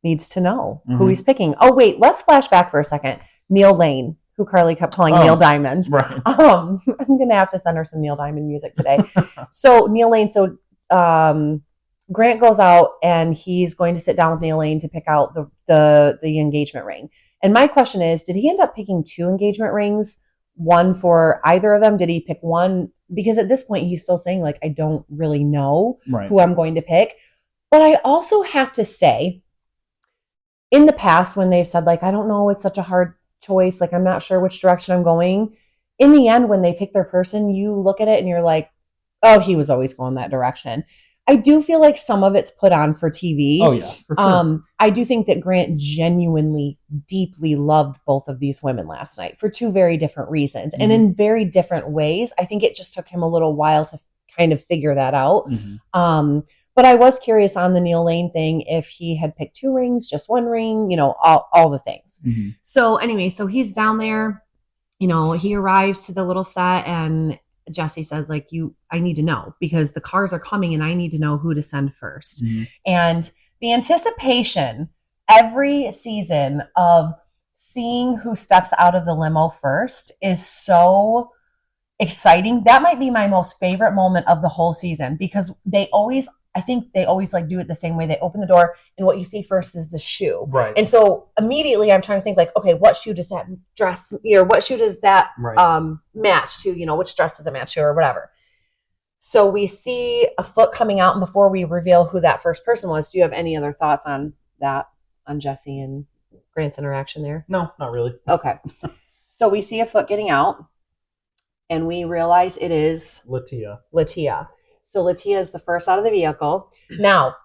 needs to know who he's picking. Oh, wait, let's flash back for a second. Neil Lane, who Carly kept calling Neil Diamond. Right. I'm going to have to send her some Neil Diamond music today. So Neil Lane, Grant goes out and he's going to sit down with Neil Lane to pick out the engagement ring. And my question is, did he end up picking 2 engagement rings? One for either of them? Did he pick one? Because at this point, he's still saying, like, I don't really know who I'm going to pick. But I also have to say, in the past, when they've said, like, I don't know, it's such a hard choice, like, I'm not sure which direction I'm going. In the end, when they pick their person, you look at it and you're like, oh, he was always going that direction. I do feel like some of it's put on for TV. Oh, yeah. For sure. I do think that Grant genuinely, deeply loved both of these women last night for 2 very different reasons and in very different ways. I think it just took him a little while to kind of figure that out. But I was curious on the Neil Lane thing, if he had picked 2 rings, just 1 ring, all the things. So anyway, so he's down there, he arrives to the little set and Jesse says, like, I need to know because the cars are coming and I need to know who to send first. And the anticipation every season of seeing who steps out of the limo first is so exciting. That might be my most favorite moment of the whole season because I think they always like do it the same way. They open the door and what you see first is the shoe. Right. And so immediately I'm trying to think like, okay, what shoe does that dress, or what shoe does that match to, which dress does it match to or whatever. So we see a foot coming out, and before we reveal who that first person was, do you have any other thoughts on that, on Jesse and Grant's interaction there? No, not really. Okay. So we see a foot getting out and we realize it is Latia. So Latia is the first out of the vehicle. Now,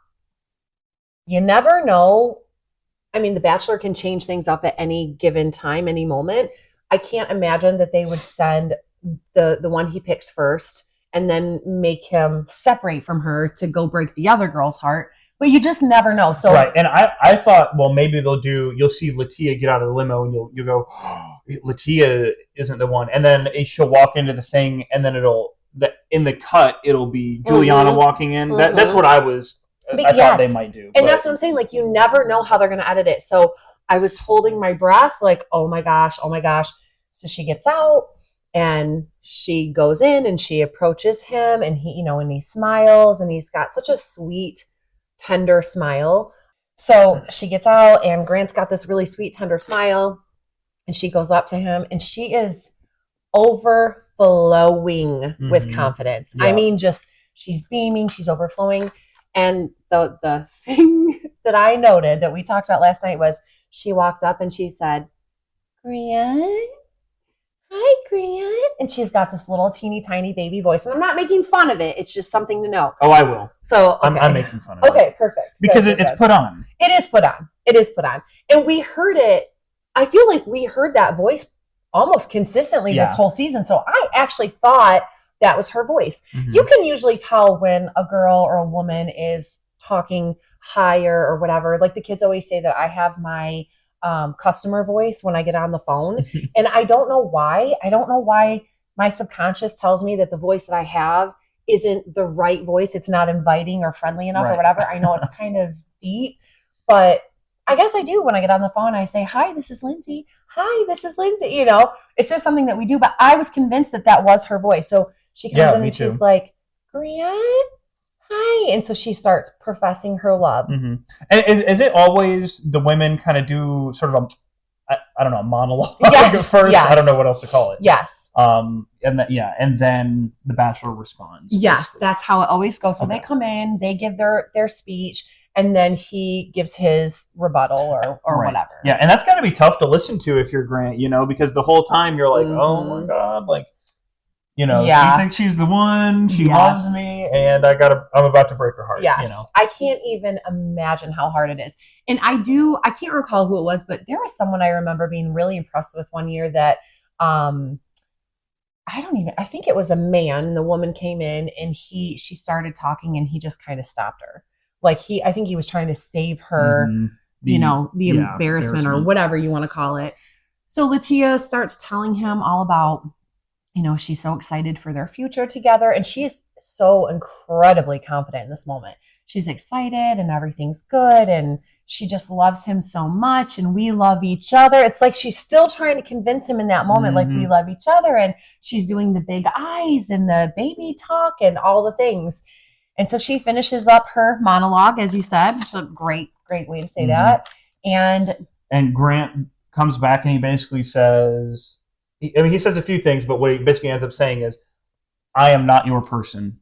you never know. I mean, The Bachelor can change things up at any given time, any moment. I can't imagine that they would send the one he picks first and then make him separate from her to go break the other girl's heart. But you just never know. So right, and I thought, well, maybe you'll see Latia get out of the limo and you'll go, oh, Latia isn't the one. And then she'll walk into the thing and then in the cut, it'll be Juliana walking in. That's what I thought they might do. And that's what I'm saying. Like, you never know how they're going to edit it. So I was holding my breath like, oh my gosh. So she gets out and she goes in and she approaches him and he, and he smiles and he's got such a sweet, tender smile. So she gets out and Grant's got this really sweet, tender smile and she goes up to him and she is overflowing with confidence. Yeah. I mean, just she's beaming, she's overflowing. And the thing that I noted that we talked about last night was she walked up and she said, Grant, hi, Grant. And she's got this little teeny tiny baby voice. And I'm not making fun of it. It's just something to know. Oh, I will. So okay. I'm making fun of it. Okay, perfect. Because it's put on. It is put on. And we heard it. I feel like we heard that voice almost consistently this whole season. So I actually thought that was her voice. You can usually tell when a girl or a woman is talking higher or whatever. Like the kids always say that I have my customer voice when I get on the phone. And I don't know why. My subconscious tells me that the voice that I have isn't the right voice. It's not inviting or friendly enough or whatever. I know it's kind of deep, but I guess I do when I get on the phone. I say, hi, this is Lindsay. Hi, this is Lindsay. It's just something that we do. But I was convinced that was her voice. So she comes in and she's like, Grant, hi. And so she starts professing her love. And is it always the women kind of do sort of a monologue at first? Yes. I don't know what else to call it. Yes. And then the Bachelor responds. Yes, basically. That's how it always goes. So they come in, they give their speech, and then he gives his rebuttal or whatever. Yeah, and that's got to be tough to listen to if you're Grant, because the whole time you're like, oh my God, like, she thinks she's the one, she loves me, and I'm about to break her heart. Yes, I can't even imagine how hard it is. And I can't recall who it was, but there was someone I remember being really impressed with one year that I think it was a man, and the woman came in and she started talking and he just kind of stopped her. Like I think he was trying to save her, Mm-hmm. the embarrassment or whatever you want to call it. So Latia starts telling him all about, she's so excited for their future together. And she is so incredibly confident in this moment. She's excited and everything's good. And she just loves him so much. And we love each other. It's like she's still trying to convince him in that moment, like we love each other. And she's doing the big eyes and the baby talk and all the things. And so she finishes up her monologue, as you said, which is a great, great way to say that. And Grant comes back and he basically says, he says a few things, but what he basically ends up saying is, I am not your person.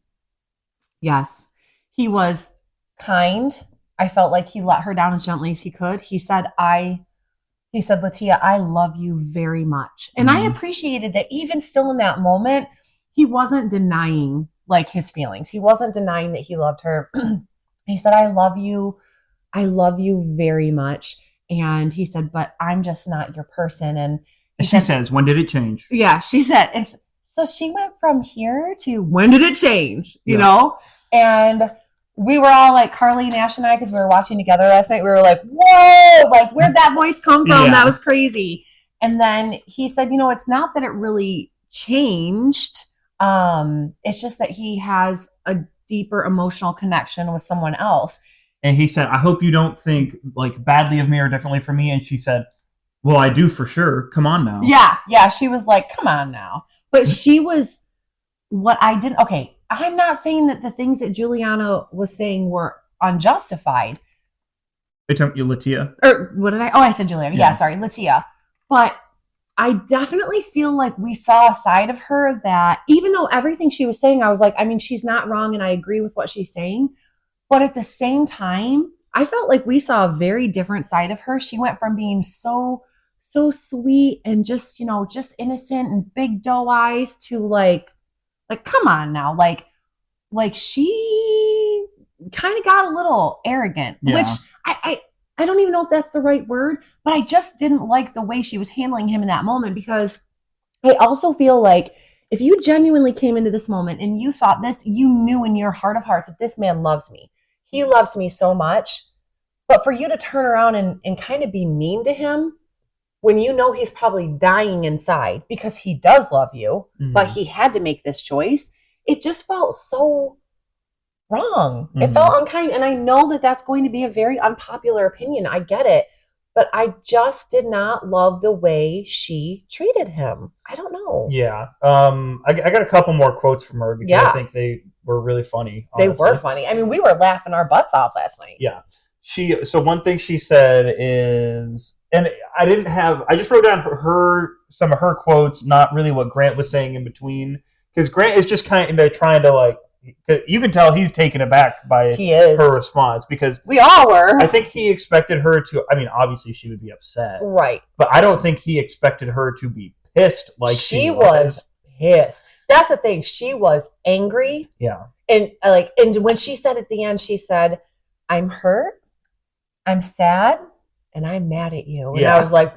Yes. He was kind. I felt like he let her down as gently as he could. He said, Latia, I love you very much. And I appreciated that even still in that moment, he wasn't denying like his feelings. He wasn't denying that he loved her. He said, I love you very much. And he said, but I'm just not your person. And she says, when did it change? Yeah, she said, so she went from here to when did it change, you know? And we were all like, Carly, Nash, and I, because we were watching together last night, we were like, whoa, like where'd that voice come from? Yeah. That was crazy. And then he said, it's not that it really changed. It's just that he has a deeper emotional connection with someone else. And he said, I hope you don't think like badly of me or differently from me. And she said, well, I do for sure. Come on now. Yeah. She was like, come on now. But she was what I didn't. Okay, I'm not saying that the things that Juliana was saying were unjustified. Are you talking Latia? Or what did I? Oh, I said Juliana. Yeah, sorry, Latia. But I definitely feel like we saw a side of her that even though everything she was saying, I was like, I mean, she's not wrong and I agree with what she's saying. But at the same time, I felt like we saw a very different side of her. She went from being so sweet and just, just innocent and big doe eyes to like, come on now. Like she kind of got a little arrogant, which I don't even know if that's the right word, but I just didn't like the way she was handling him in that moment, because I also feel like if you genuinely came into this moment and you thought this, you knew in your heart of hearts that this man loves me. He loves me so much. But for you to turn around and kind of be mean to him when you know he's probably dying inside because he does love you, but he had to make this choice, it just felt so wrong. It felt unkind. And I know that that's going to be a very unpopular opinion. I get it. But I just did not love the way she treated him. I don't know. Yeah. I got a couple more quotes from her because I think they were really funny. Honestly. They were funny. I mean, we were laughing our butts off last night. Yeah. So one thing she said is, and I just wrote down some of her quotes, not really what Grant was saying in between, because Grant is just kind of trying to like, you can tell he's taken aback by her response, because we all were. I think he expected her to, I mean, obviously she would be upset. Right. But I don't think he expected her to be pissed like she was pissed. That's the thing. She was angry. Yeah. And when she said at the end, she said, I'm hurt, I'm sad, and I'm mad at you. And I was like,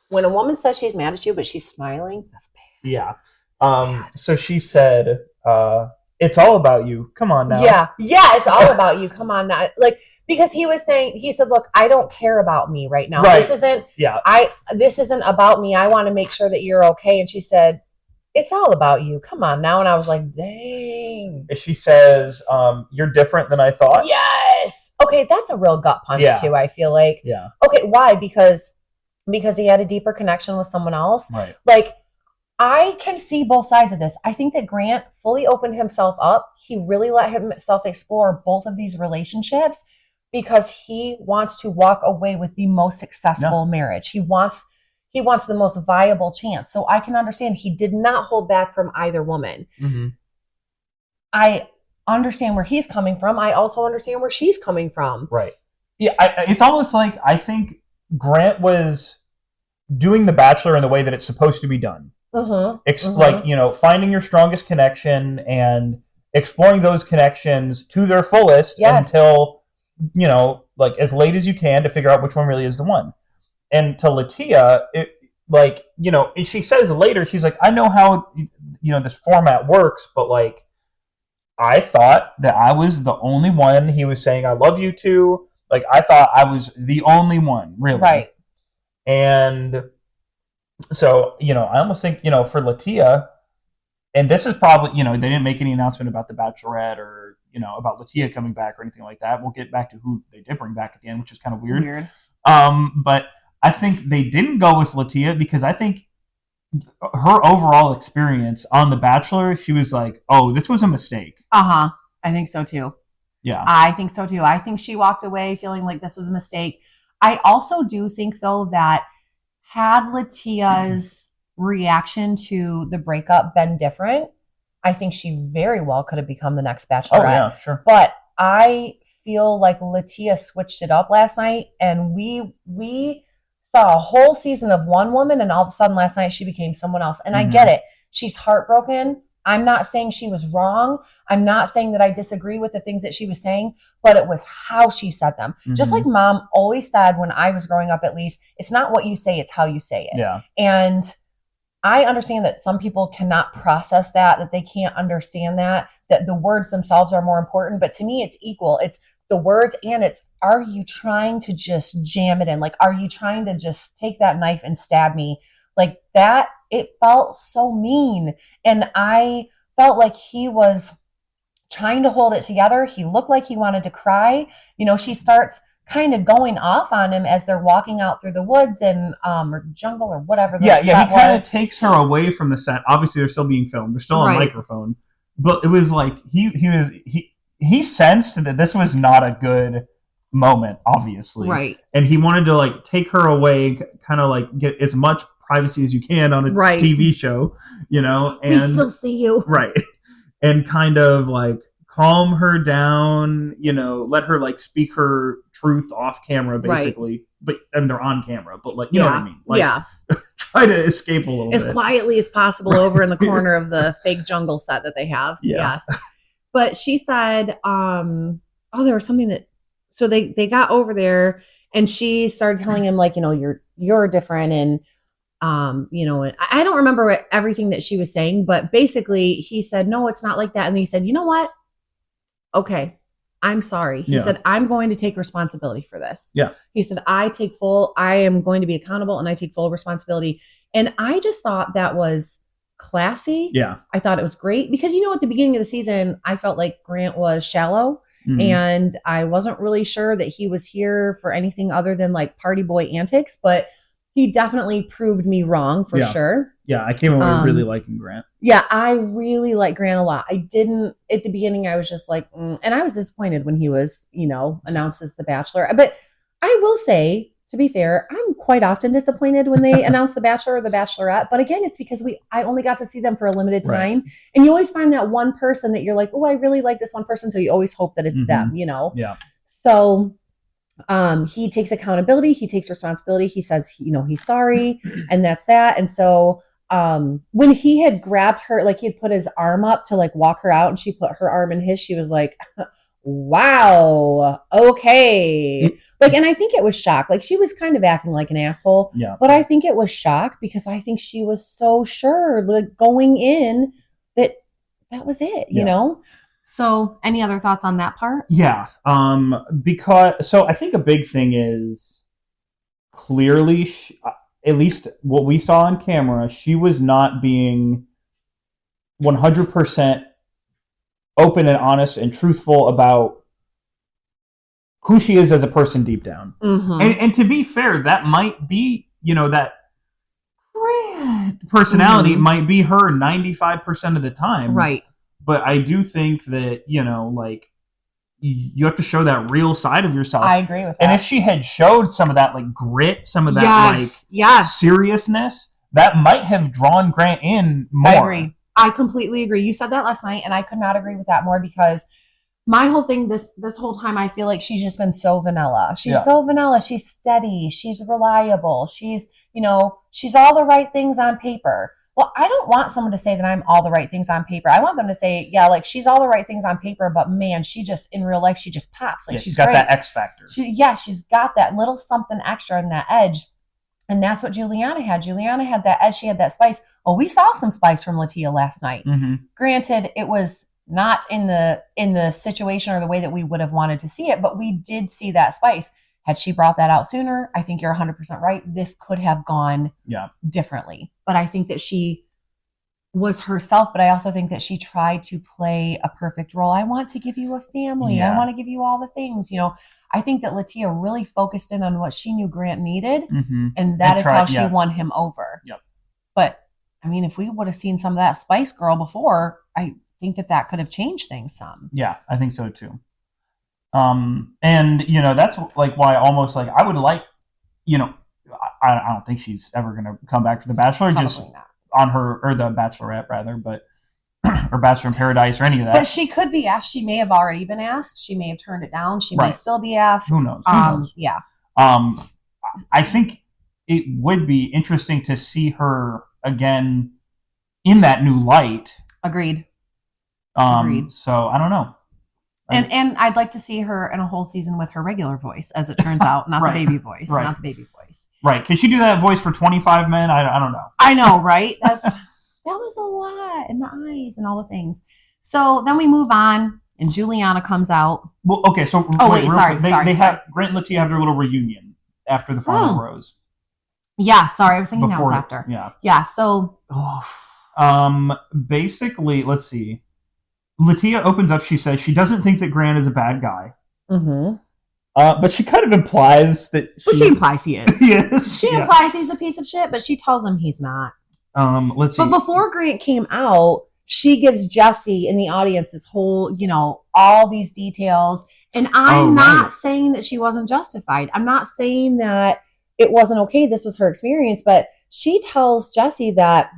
when a woman says she's mad at you, but she's smiling, that's bad. Yeah. So she said, it's all about you. Come on now. Yeah, it's all about you. Come on now. Like, because he said, look, I don't care about me right now. Right. This isn't about me. I want to make sure that you're okay. And she said, it's all about you. Come on now. And I was like, dang. She says, you're different than I thought. Yes. Okay, that's a real gut punch too, I feel like. Yeah. Okay, why? Because he had a deeper connection with someone else. Right. Like, I can see both sides of this. I think that Grant fully opened himself up. He really let himself explore both of these relationships because he wants to walk away with the most successful marriage. He wants the most viable chance. So I can understand he did not hold back from either woman. Mm-hmm. I understand where he's coming from. I also understand where she's coming from. Right. Yeah, it's almost like I think Grant was doing The Bachelor in the way that it's supposed to be done. Like, finding your strongest connection and exploring those connections to their fullest until, like as late as you can to figure out which one really is the one. And to Latia, like, and she says later, she's like, I know how, this format works, but like, I thought that I was the only one he was saying I love you to. Like, I thought I was the only one, really. Right. And so, I almost think, for Latia, and this is probably, they didn't make any announcement about the Bachelorette or, about Latia coming back or anything like that. We'll get back to who they did bring back at the end, which is kind of weird. But I think they didn't go with Latia because I think her overall experience on The Bachelor, she was like, oh, this was a mistake. I think so too. Yeah. I think so too. I think she walked away feeling like this was a mistake. I also do think, though, that had Latia's reaction to the breakup been different, I think she very well could have become the next Bachelorette. Oh, yeah, sure. But I feel like Latia switched it up last night, and we saw a whole season of one woman, and all of a sudden last night she became someone else. And I get it. She's heartbroken. I'm not saying she was wrong. I'm not saying that I disagree with the things that she was saying, but it was how she said them. Just like Mom always said when I was growing up, at least, it's not what you say, it's how you say it. Yeah. And I understand that some people cannot process that they can't understand that the words themselves are more important. But to me, it's equal. It's the words, and it's, are you trying to just jam it in? Like, are you trying to just take that knife and stab me? Like that, it felt so mean. And I felt like he was trying to hold it together. He looked like he wanted to cry. She starts kind of going off on him as they're walking out through the woods and or jungle or whatever. He kind of takes her away from the set. Obviously, they're still being filmed. They're still on microphone. But it was like he sensed that this was not a good moment, obviously. Right. And he wanted to like take her away, kind of like get as much privacy as you can on a TV show, and we still see you. Right. And kind of like calm her down, let her like speak her truth off camera, basically. Right. But they're on camera, but like, you know what I mean? Like, try to escape a little bit. As quietly as possible over in the corner of the fake jungle set that they have. Yeah. Yes. But she said, there was something that, so they got over there and she started telling him like, you're different. And, I don't remember everything that she was saying, but basically he said, no, it's not like that. And he said, you know what? Okay, I'm sorry. He said, I'm going to take responsibility for this. Yeah. He said, I am going to be accountable and I take full responsibility. And I just thought that was classy. Yeah. I thought it was great because, at the beginning of the season, I felt like Grant was shallow and I wasn't really sure that he was here for anything other than like party boy antics, but he definitely proved me wrong for sure. Yeah, I came away really liking Grant. Yeah, I really like Grant a lot. I didn't, at the beginning, I was just like, and I was disappointed when he was, announced as the Bachelor. But I will say, to be fair, I'm quite often disappointed when they announce the Bachelor or the Bachelorette. But again, it's because I only got to see them for a limited time. Right. And you always find that one person that you're like, oh, I really like this one person. So you always hope that it's them, Yeah. So he takes accountability. He takes responsibility. He says, he's sorry. And that's that. And so when he had grabbed her, like he had put his arm up to like walk her out and she put her arm in his, she was like, wow, okay. Like, and I think it was shock. Like she was kind of acting like an asshole. Yeah. But I think it was shock because I think she was so sure, like going in, that was it, you know? So any other thoughts on that part? Yeah. So I think a big thing is clearly, at least what we saw on camera, she was not being 100% open and honest and truthful about who she is as a person deep down. And to be fair, that might be, that personality might be her 95% of the time. Right. But I do think that, like, you have to show that real side of yourself. I agree with that. And if she had showed some of that, like, grit, some of that, seriousness, that might have drawn Grant in more. I agree. I completely agree. You said that last night, and I could not agree with that more because my whole thing this whole time, I feel like she's just been so vanilla. She's so vanilla. She's steady. She's reliable. She's, she's all the right things on paper. Well, I don't want someone to say that I'm all the right things on paper. I want them to say, yeah, like she's all the right things on paper, but man, she just, in real life, she just pops. Like she's got great. that X factor. She's got that little something extra and that edge. And that's what Juliana had. Juliana had that edge. She had that spice. Well, we saw some spice from Latia last night. Granted, it was not in the situation or the way that we would have wanted to see it, but we did see that spice. Had she brought that out sooner, I think you're 100% right. This could have gone differently. But I think that she was herself, but I also think that she tried to play a perfect role. I want to give you a family. I want to give you all the things. I think that Latia really focused in on what she knew Grant needed, and that is how she won him over. But, I mean, if we would have seen some of that Spice Girl before, I think that could have changed things some. Yeah, I think so too. And, that's like why almost like I would like, I don't think she's ever going to come back for The Bachelor. Probably just not. On her, or The Bachelorette rather, but or Bachelor in Paradise or any of that. But she could be asked. She may have already been asked. She may have turned it down. She may still be asked. Who knows? Yeah. I think it would be interesting to see her again in that new light. Agreed. So I don't know. And I'd like to see her in a whole season with her regular voice, as it turns out, not the baby voice. Not the baby voice. Right. Can she do that voice for 25 men? I don't know. I know, right? That was a lot, and the eyes and all the things. So then we move on, and Juliana comes out. Well, okay. So sorry. They have Grant and Latia have their little reunion after the final rose. Yeah. Sorry, I was thinking Before, that was after. Yeah. Yeah. So. Basically, let's see. Latia opens up. She says she doesn't think that Grant is a bad guy. But she kind of implies that. She implies he is. Yes. She implies he's a piece of shit, but she tells him he's not. Let's see. But before Grant came out, she gives Jesse in the audience this whole, all these details. And I'm not saying that she wasn't justified. I'm not saying that it wasn't okay. This was her experience. But she tells Jesse that,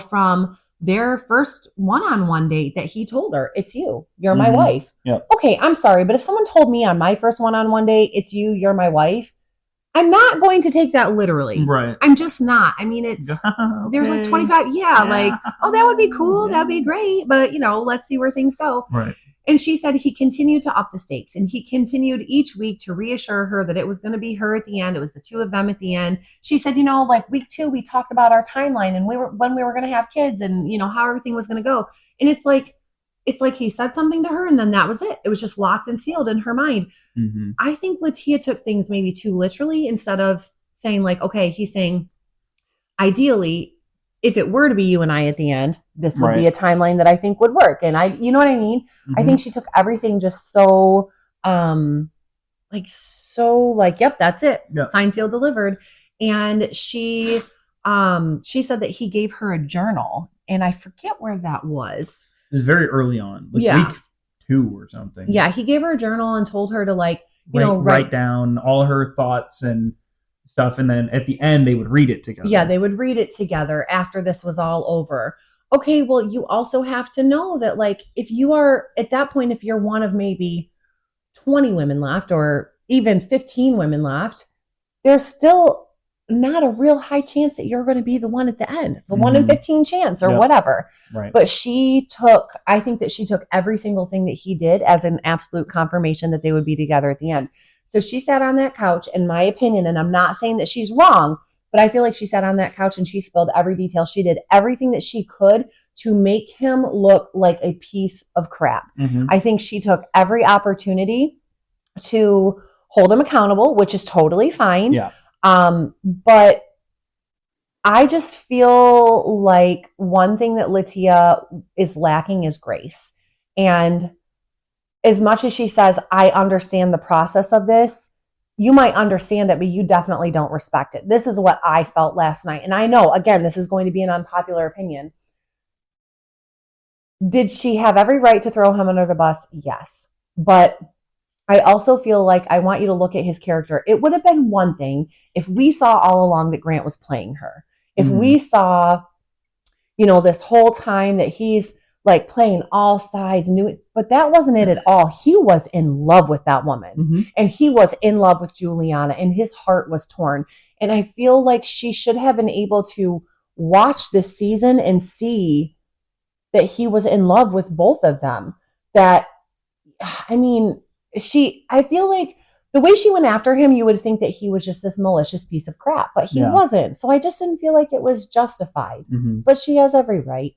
from their first one-on-one date that he told her, it's you, you're my wife. Yep. Okay, I'm sorry, but if someone told me on my first one-on-one date, it's you, you're my wife, I'm not going to take that literally. Right. I'm just not. I mean, it's there's like 25. Like, oh, that would be cool. That would be great. But, let's see where things go. Right. And she said he continued to up the stakes, and he continued each week to reassure her that it was going to be her at the end. It was the two of them at the end. She said, like week 2, we talked about our timeline and when we were going to have kids and, how everything was going to go. And it's like he said something to her and then that was it. It was just locked and sealed in her mind. I think Latia took things maybe too literally instead of saying like, okay, he's saying ideally, if it were to be you and I at the end, this would be a timeline that I think would work. And you know what I mean? I think she took everything just so, yep, that's it. Yep. Signed, sealed, delivered. And she said that he gave her a journal, and I forget where that was. It was very early on, like week 2 or something. Yeah, he gave her a journal and told her to write down all her thoughts and stuff, and then at the end they would read it together. Yeah, they would read it together after this was all over. Okay, well, you also have to know that if you are at that point, if you're one of maybe 20 women left or even 15 women left, there's still not a real high chance that you're going to be the one at the end. It's a 1 in 15 chance or whatever. Right. But I think that she took every single thing that he did as an absolute confirmation that they would be together at the end. So she sat on that couch, in my opinion, and I'm not saying that she's wrong, but I feel like she sat on that couch and she spilled every detail. She did everything that she could to make him look like a piece of crap. I think she took every opportunity to hold him accountable, which is totally fine. Yeah. But I just feel like one thing that Latia is lacking is grace. And as much as she says, I understand the process of this, you might understand it, but you definitely don't respect it. This is what I felt last night. And I know, again, this is going to be an unpopular opinion. Did she have every right to throw him under the bus? Yes. But I also feel like I want you to look at his character. It would have been one thing if we saw all along that Grant was playing her. If we saw, this whole time that he's playing all sides, but that wasn't it at all. He was in love with that woman, and he was in love with Juliana, and his heart was torn. And I feel like she should have been able to watch this season and see that he was in love with both of them. I feel like the way she went after him, you would think that he was just this malicious piece of crap, but he wasn't. So I just didn't feel like it was justified. Mm-hmm. But she has every right,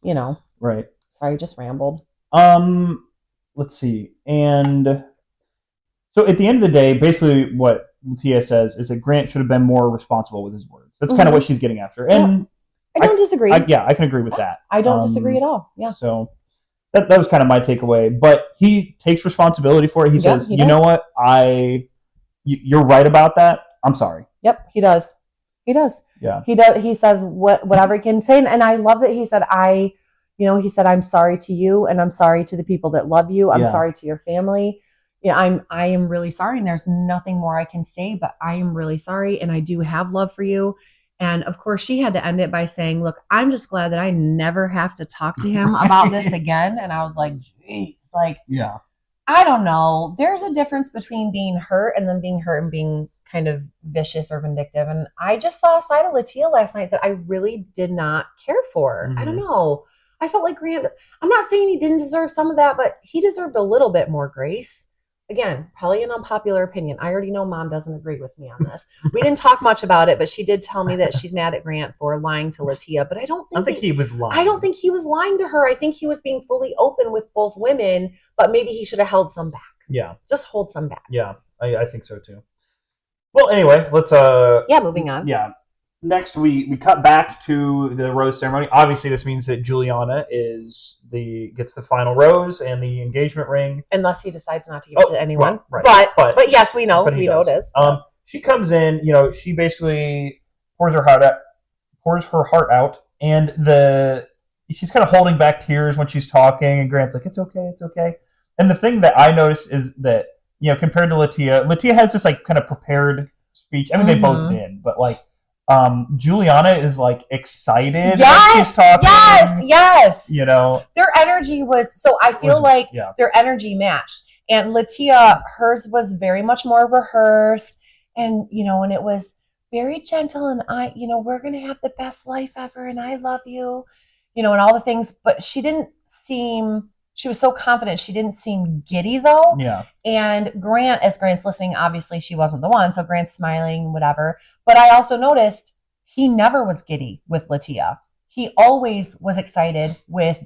you know. Right. Sorry, just rambled. Let's see. And so at the end of the day, basically what Latia says is that Grant should have been more responsible with his words. That's kind of what she's getting after. And I don't disagree. I can agree with that. I don't disagree at all. Yeah. So that was kind of my takeaway. But he takes responsibility for it. He says, you know what? You're right about that. I'm sorry. Yep, he does. He does. Yeah. He does. He says whatever he can say. And I love that he said, he said, I'm sorry to you, and I'm sorry to the people that love you. I'm sorry to your family. Yeah, I am really sorry, and there's nothing more I can say, but I am really sorry, and I do have love for you. And of course, she had to end it by saying, look, I'm just glad that I never have to talk to him about this again. And I was like, geez, like, yeah, I don't know. There's a difference between being hurt and then being hurt and being kind of vicious or vindictive. And I just saw a side of Latia last night that I really did not care for. Mm-hmm. I don't know. I felt like Grant, I'm not saying he didn't deserve some of that, but he deserved a little bit more grace. Again, probably an unpopular opinion. I already know Mom doesn't agree with me on this. We didn't talk much about it, but she did tell me that she's mad at Grant for lying to Latia. But I don't think he was lying. I don't think he was lying to her. I think he was being fully open with both women, but maybe he should have held some back. Yeah. Just hold some back. Yeah, I think so too. Well, anyway, let's moving on. Yeah. Next, we cut back to the rose ceremony. Obviously, this means that Juliana gets the final rose and the engagement ring, unless he decides not to give it to anyone. Right. But yes, we know. We know it is. She comes in. She basically pours her heart out, and she's kind of holding back tears when she's talking. And Grant's like, "It's okay, it's okay." And the thing that I noticed is that compared to Latia has this like kind of prepared speech. I mean, they both did, but like. Juliana is like excited when she's talking. Yes. Their energy was I feel their energy matched. And Latia, hers was very much more rehearsed, and and it was very gentle, and we're gonna have the best life ever, and I love you, and all the things. But she was so confident. She didn't seem giddy though. Yeah. And as Grant's listening, obviously she wasn't the one. So Grant's smiling, whatever. But I also noticed he never was giddy with Latia. He always was excited with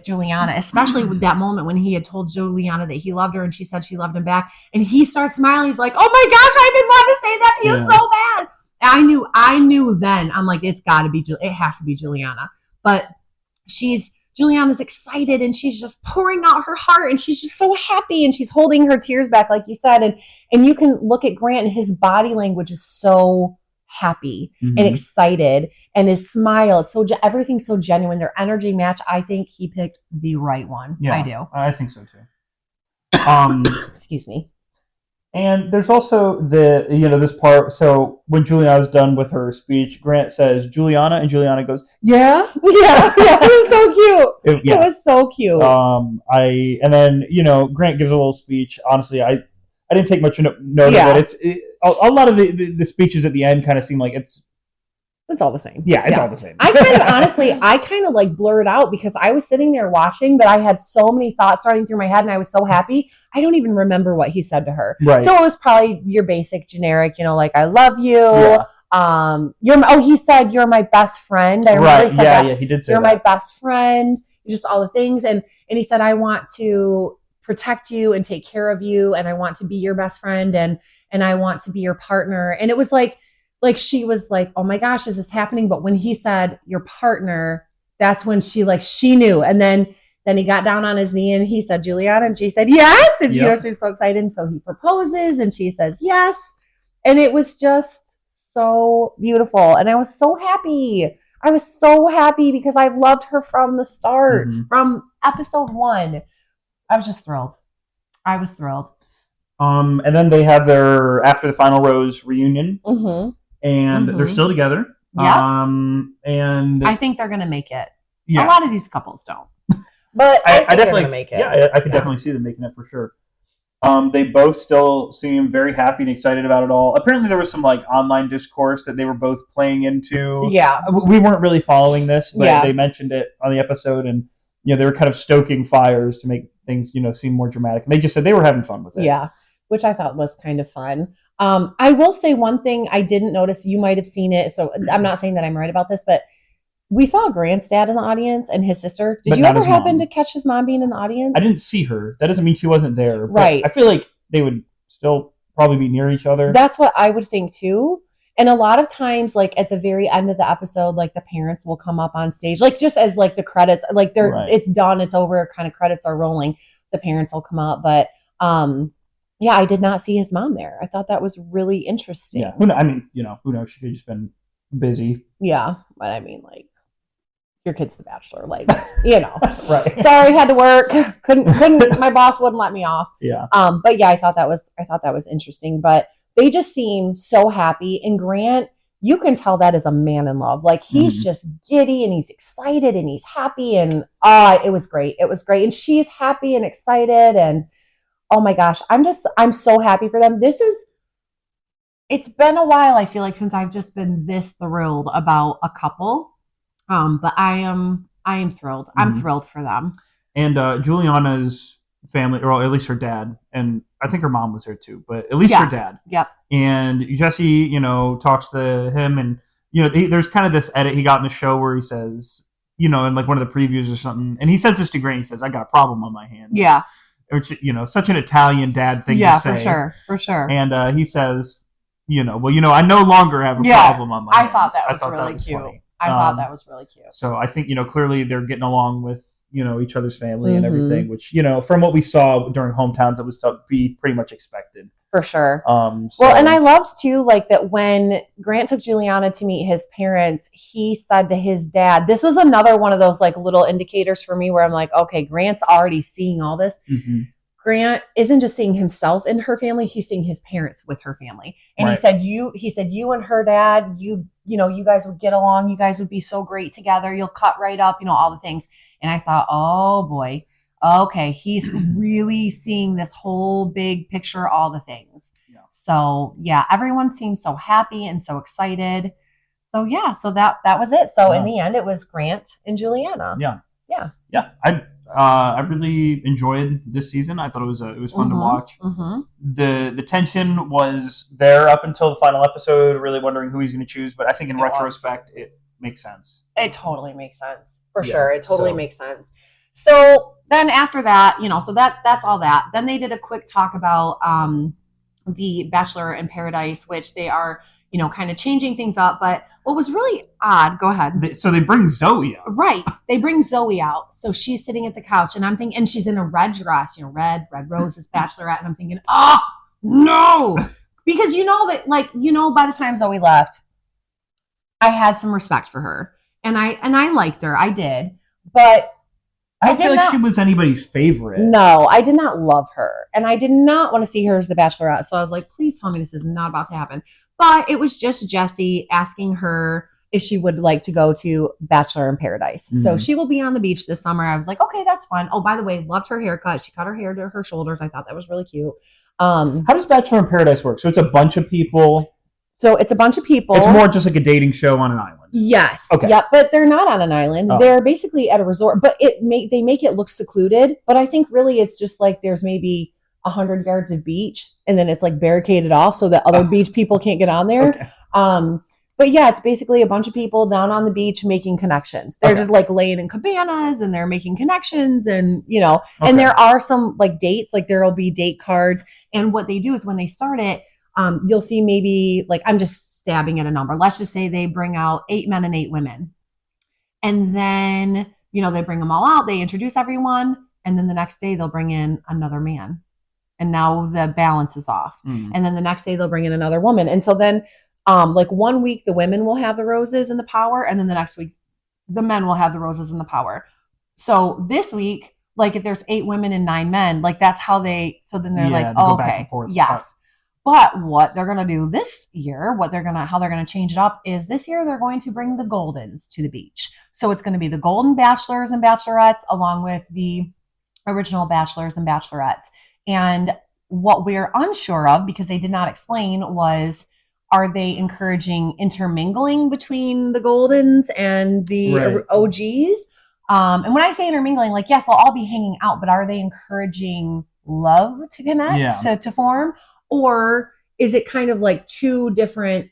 Juliana, especially with that moment when he had told Juliana that he loved her and she said she loved him back. And he starts smiling. He's like, oh my gosh, I've been wanting to say that to you so bad. And I knew then. I'm like, it has to be Juliana. But Juliana's excited and she's just pouring out her heart and she's just so happy and she's holding her tears back, like you said. And you can look at Grant and his body language is so happy and excited, and his smile. It's everything's so genuine. Their energy match. I think he picked the right one. Yeah, I do. I think so too. Excuse me. And there's also this part. So when Juliana's done with her speech, Grant says Juliana, and Juliana goes, yeah. It was so cute. It was so cute. And then Grant gives a little speech. Honestly, I didn't take much note of it. A lot of the speeches at the end kind of seem like it's all the same. Yeah, it's all the same. I kind of like blurred out because I was sitting there watching, but I had so many thoughts running through my head and I was so happy. I don't even remember what he said to her. Right. So it was probably your basic generic, like, I love you. Yeah. He said, you're my best friend. I remember he said that. Yeah, he did say you're my best friend. Just all the things. And he said, I want to protect you and take care of you. And I want to be your best friend. And I want to be your partner. And it was like she was like, oh my gosh, is this happening? But when he said your partner, that's when she knew. And then he got down on his knee and he said, Juliana, and she said, yes. And she was so excited. And so he proposes and she says, yes. And it was just so beautiful. And I was so happy. I was so happy because I've loved her from the start, from episode 1. I was just thrilled. I was thrilled. And then they have their after the final rose reunion. And they're still together. Yeah. And I think they're going to make it. Yeah. A lot of these couples don't. But I think they're going to make it. Yeah, I could definitely see them making it for sure. They both still seem very happy and excited about it all. Apparently there was some online discourse that they were both playing into. Yeah. We weren't really following this, but they mentioned it on the episode, and they were kind of stoking fires to make things, seem more dramatic. And they just said they were having fun with it. Yeah. which I thought was kind of fun. I will say one thing I didn't notice. You might have seen it, so I'm not saying that I'm right about this, but we saw Grant's dad in the audience and his sister. Did But you not ever his happen mom. to catch his mom being in the audience? I didn't see her. That doesn't mean she wasn't there. But Right. I feel like they would still probably be near each other. That's what I would think too. And a lot of times, like at the very end of the episode, like the parents will come up on stage, like just as like the credits, like they're Right. it's done, it's over, kind of credits are rolling. The parents will come up, but yeah, I did not see his mom there. I thought that was really interesting. Yeah, who knows? I mean, who knows? She could have just been busy. Yeah, but I mean, like your kid's the Bachelor, like Right. Sorry, had to work. Couldn't. My boss wouldn't let me off. Yeah. But yeah, I thought that was interesting. But they just seem so happy. And Grant, you can tell that is a man in love. Like he's just giddy and he's excited and he's happy and it was great. It was great. And she's happy and excited and oh my gosh, I'm so happy for them. It's been a while, I feel like, since I've just been this thrilled about a couple. But I am thrilled. I'm thrilled for them. And Juliana's family, or at least her dad, and I think her mom was there too, but at least her dad. Yep. And Jesse, talks to him, and there's kind of this edit he got in the show where he says, in like one of the previews or something, and he says this to Grant. He says, "I got a problem on my hands." Yeah. Which such an Italian dad thing to say. Yeah, for sure. And he says, I no longer have a problem on my hands. I thought that was really cute. Funny. I thought that was really cute. So I think, clearly they're getting along with, each other's family and everything, which, from what we saw during hometowns, it was to be pretty much expected. For sure. Well, and I loved too, like that when Grant took Juliana to meet his parents, he said to his dad, this was another one of those like little indicators for me where I'm like, okay, Grant's already seeing all this. Mm-hmm. Grant isn't just seeing himself in her family, he's seeing his parents with her family. And right. he said you and her dad, you guys would get along, you guys would be so great together, you'll cut right up, all the things. And I thought, oh boy, okay, he's really seeing this whole big picture, all the things. Yeah. So yeah, everyone seems so happy and so excited. So yeah, so that was it. So in the end, it was Grant and Juliana. Yeah. I really enjoyed this season. I thought it was fun to watch. Mm-hmm. The tension was there up until the final episode, really wondering who he's going to choose. But I think in retrospect, it makes sense. It totally makes sense for sure. It totally makes sense. So then after that, so that's all that. Then they did a quick talk about the Bachelor in Paradise, which they are, kind of changing things up. But what was really odd, go ahead. So they bring Zoe out. Right. They bring Zoe out. So she's sitting at the couch and I'm thinking, and she's in a red dress, red roses, Bachelorette. And I'm thinking, no. Because that, by the time Zoe left, I had some respect for her. And I liked her. I did. But I don't feel like she was anybody's favorite. No, I did not love her. And I did not want to see her as the Bachelorette. So I was like, please tell me this is not about to happen. But it was just Jesse asking her if she would like to go to Bachelor in Paradise. Mm-hmm. So she will be on the beach this summer. I was like, okay, that's fun. Oh, by the way, loved her haircut. She cut her hair to her shoulders. I thought that was really cute. How does Bachelor in Paradise work? So it's a bunch of people. So it's a bunch of people. It's more just like a dating show on an island. Yes. Okay. Yep. But they're not on an island. Oh. They're basically at a resort. But they make it look secluded. But I think really it's just like there's maybe 100 yards of beach, and then it's like barricaded off so that other beach people can't get on there. Okay. But yeah, it's basically a bunch of people down on the beach making connections. They're just like laying in cabanas and they're making connections and, and there are some like dates, like there'll be date cards. And what they do is when they start it, you'll see maybe like, I'm just stabbing at a number. Let's just say they bring out 8 men and 8 women. And then, they bring them all out. They introduce everyone. And then the next day they'll bring in another man. And now the balance is off. Mm. And then the next day they'll bring in another woman. And so then like 1 week, the women will have the roses and the power. And then the next week, the men will have the roses and the power. So this week, like if there's 8 women and 9 men, like that's how so then they're like, oh, okay, yes. But what they're going to do this year, how they're going to change it up is this year they're going to bring the Goldens to the beach. So it's going to be the Golden Bachelors and Bachelorettes along with the original Bachelors and Bachelorettes. And what we're unsure of, because they did not explain, was are they encouraging intermingling between the Goldens and the OGs? And when I say intermingling, like, yes, they'll all be hanging out, but are they encouraging love to connect to form, or is it kind of like two different,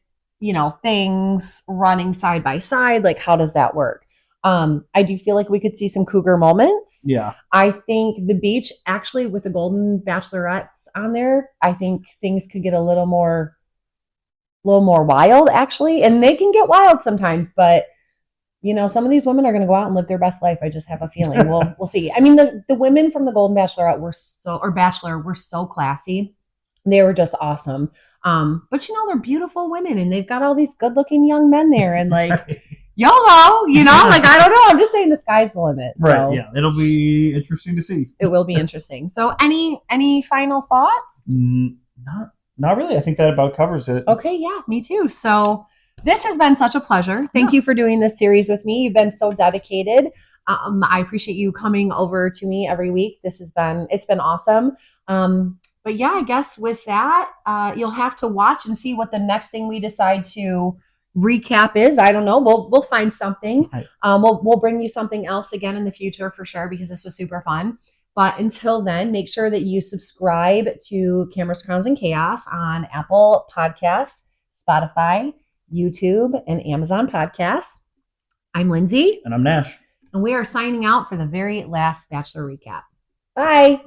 things running side by side? Like, how does that work? I do feel like we could see some cougar moments. Yeah. I think the beach, actually, with the Golden Bachelorettes on there, I think things could get a little more wild, actually. And they can get wild sometimes, but some of these women are going to go out and live their best life. I just have a feeling. We'll see. I mean, the women from the Golden Bachelorette Bachelor were so classy. They were just awesome. But they're beautiful women, and they've got all these good-looking young men there, and like Right. YOLO, like I don't know. I'm just saying the sky's the limit. So. Right. Yeah. It'll be interesting to see. It will be interesting. So, any final thoughts? Not really. I think that about covers it. Okay. Yeah. Me too. So. This has been such a pleasure. Thank you for doing this series with me. You've been so dedicated. I appreciate you coming over to me every week. It's been awesome. But yeah, I guess with that, you'll have to watch and see what the next thing we decide to recap is. I don't know. We'll find something. Right. We'll bring you something else again in the future for sure, because this was super fun. But until then, make sure that you subscribe to Cameras, Crowns, and Chaos on Apple Podcasts, Spotify, YouTube, and Amazon Podcasts. I'm Lindsay. And I'm Nash. And we are signing out for the very last Bachelor recap. Bye.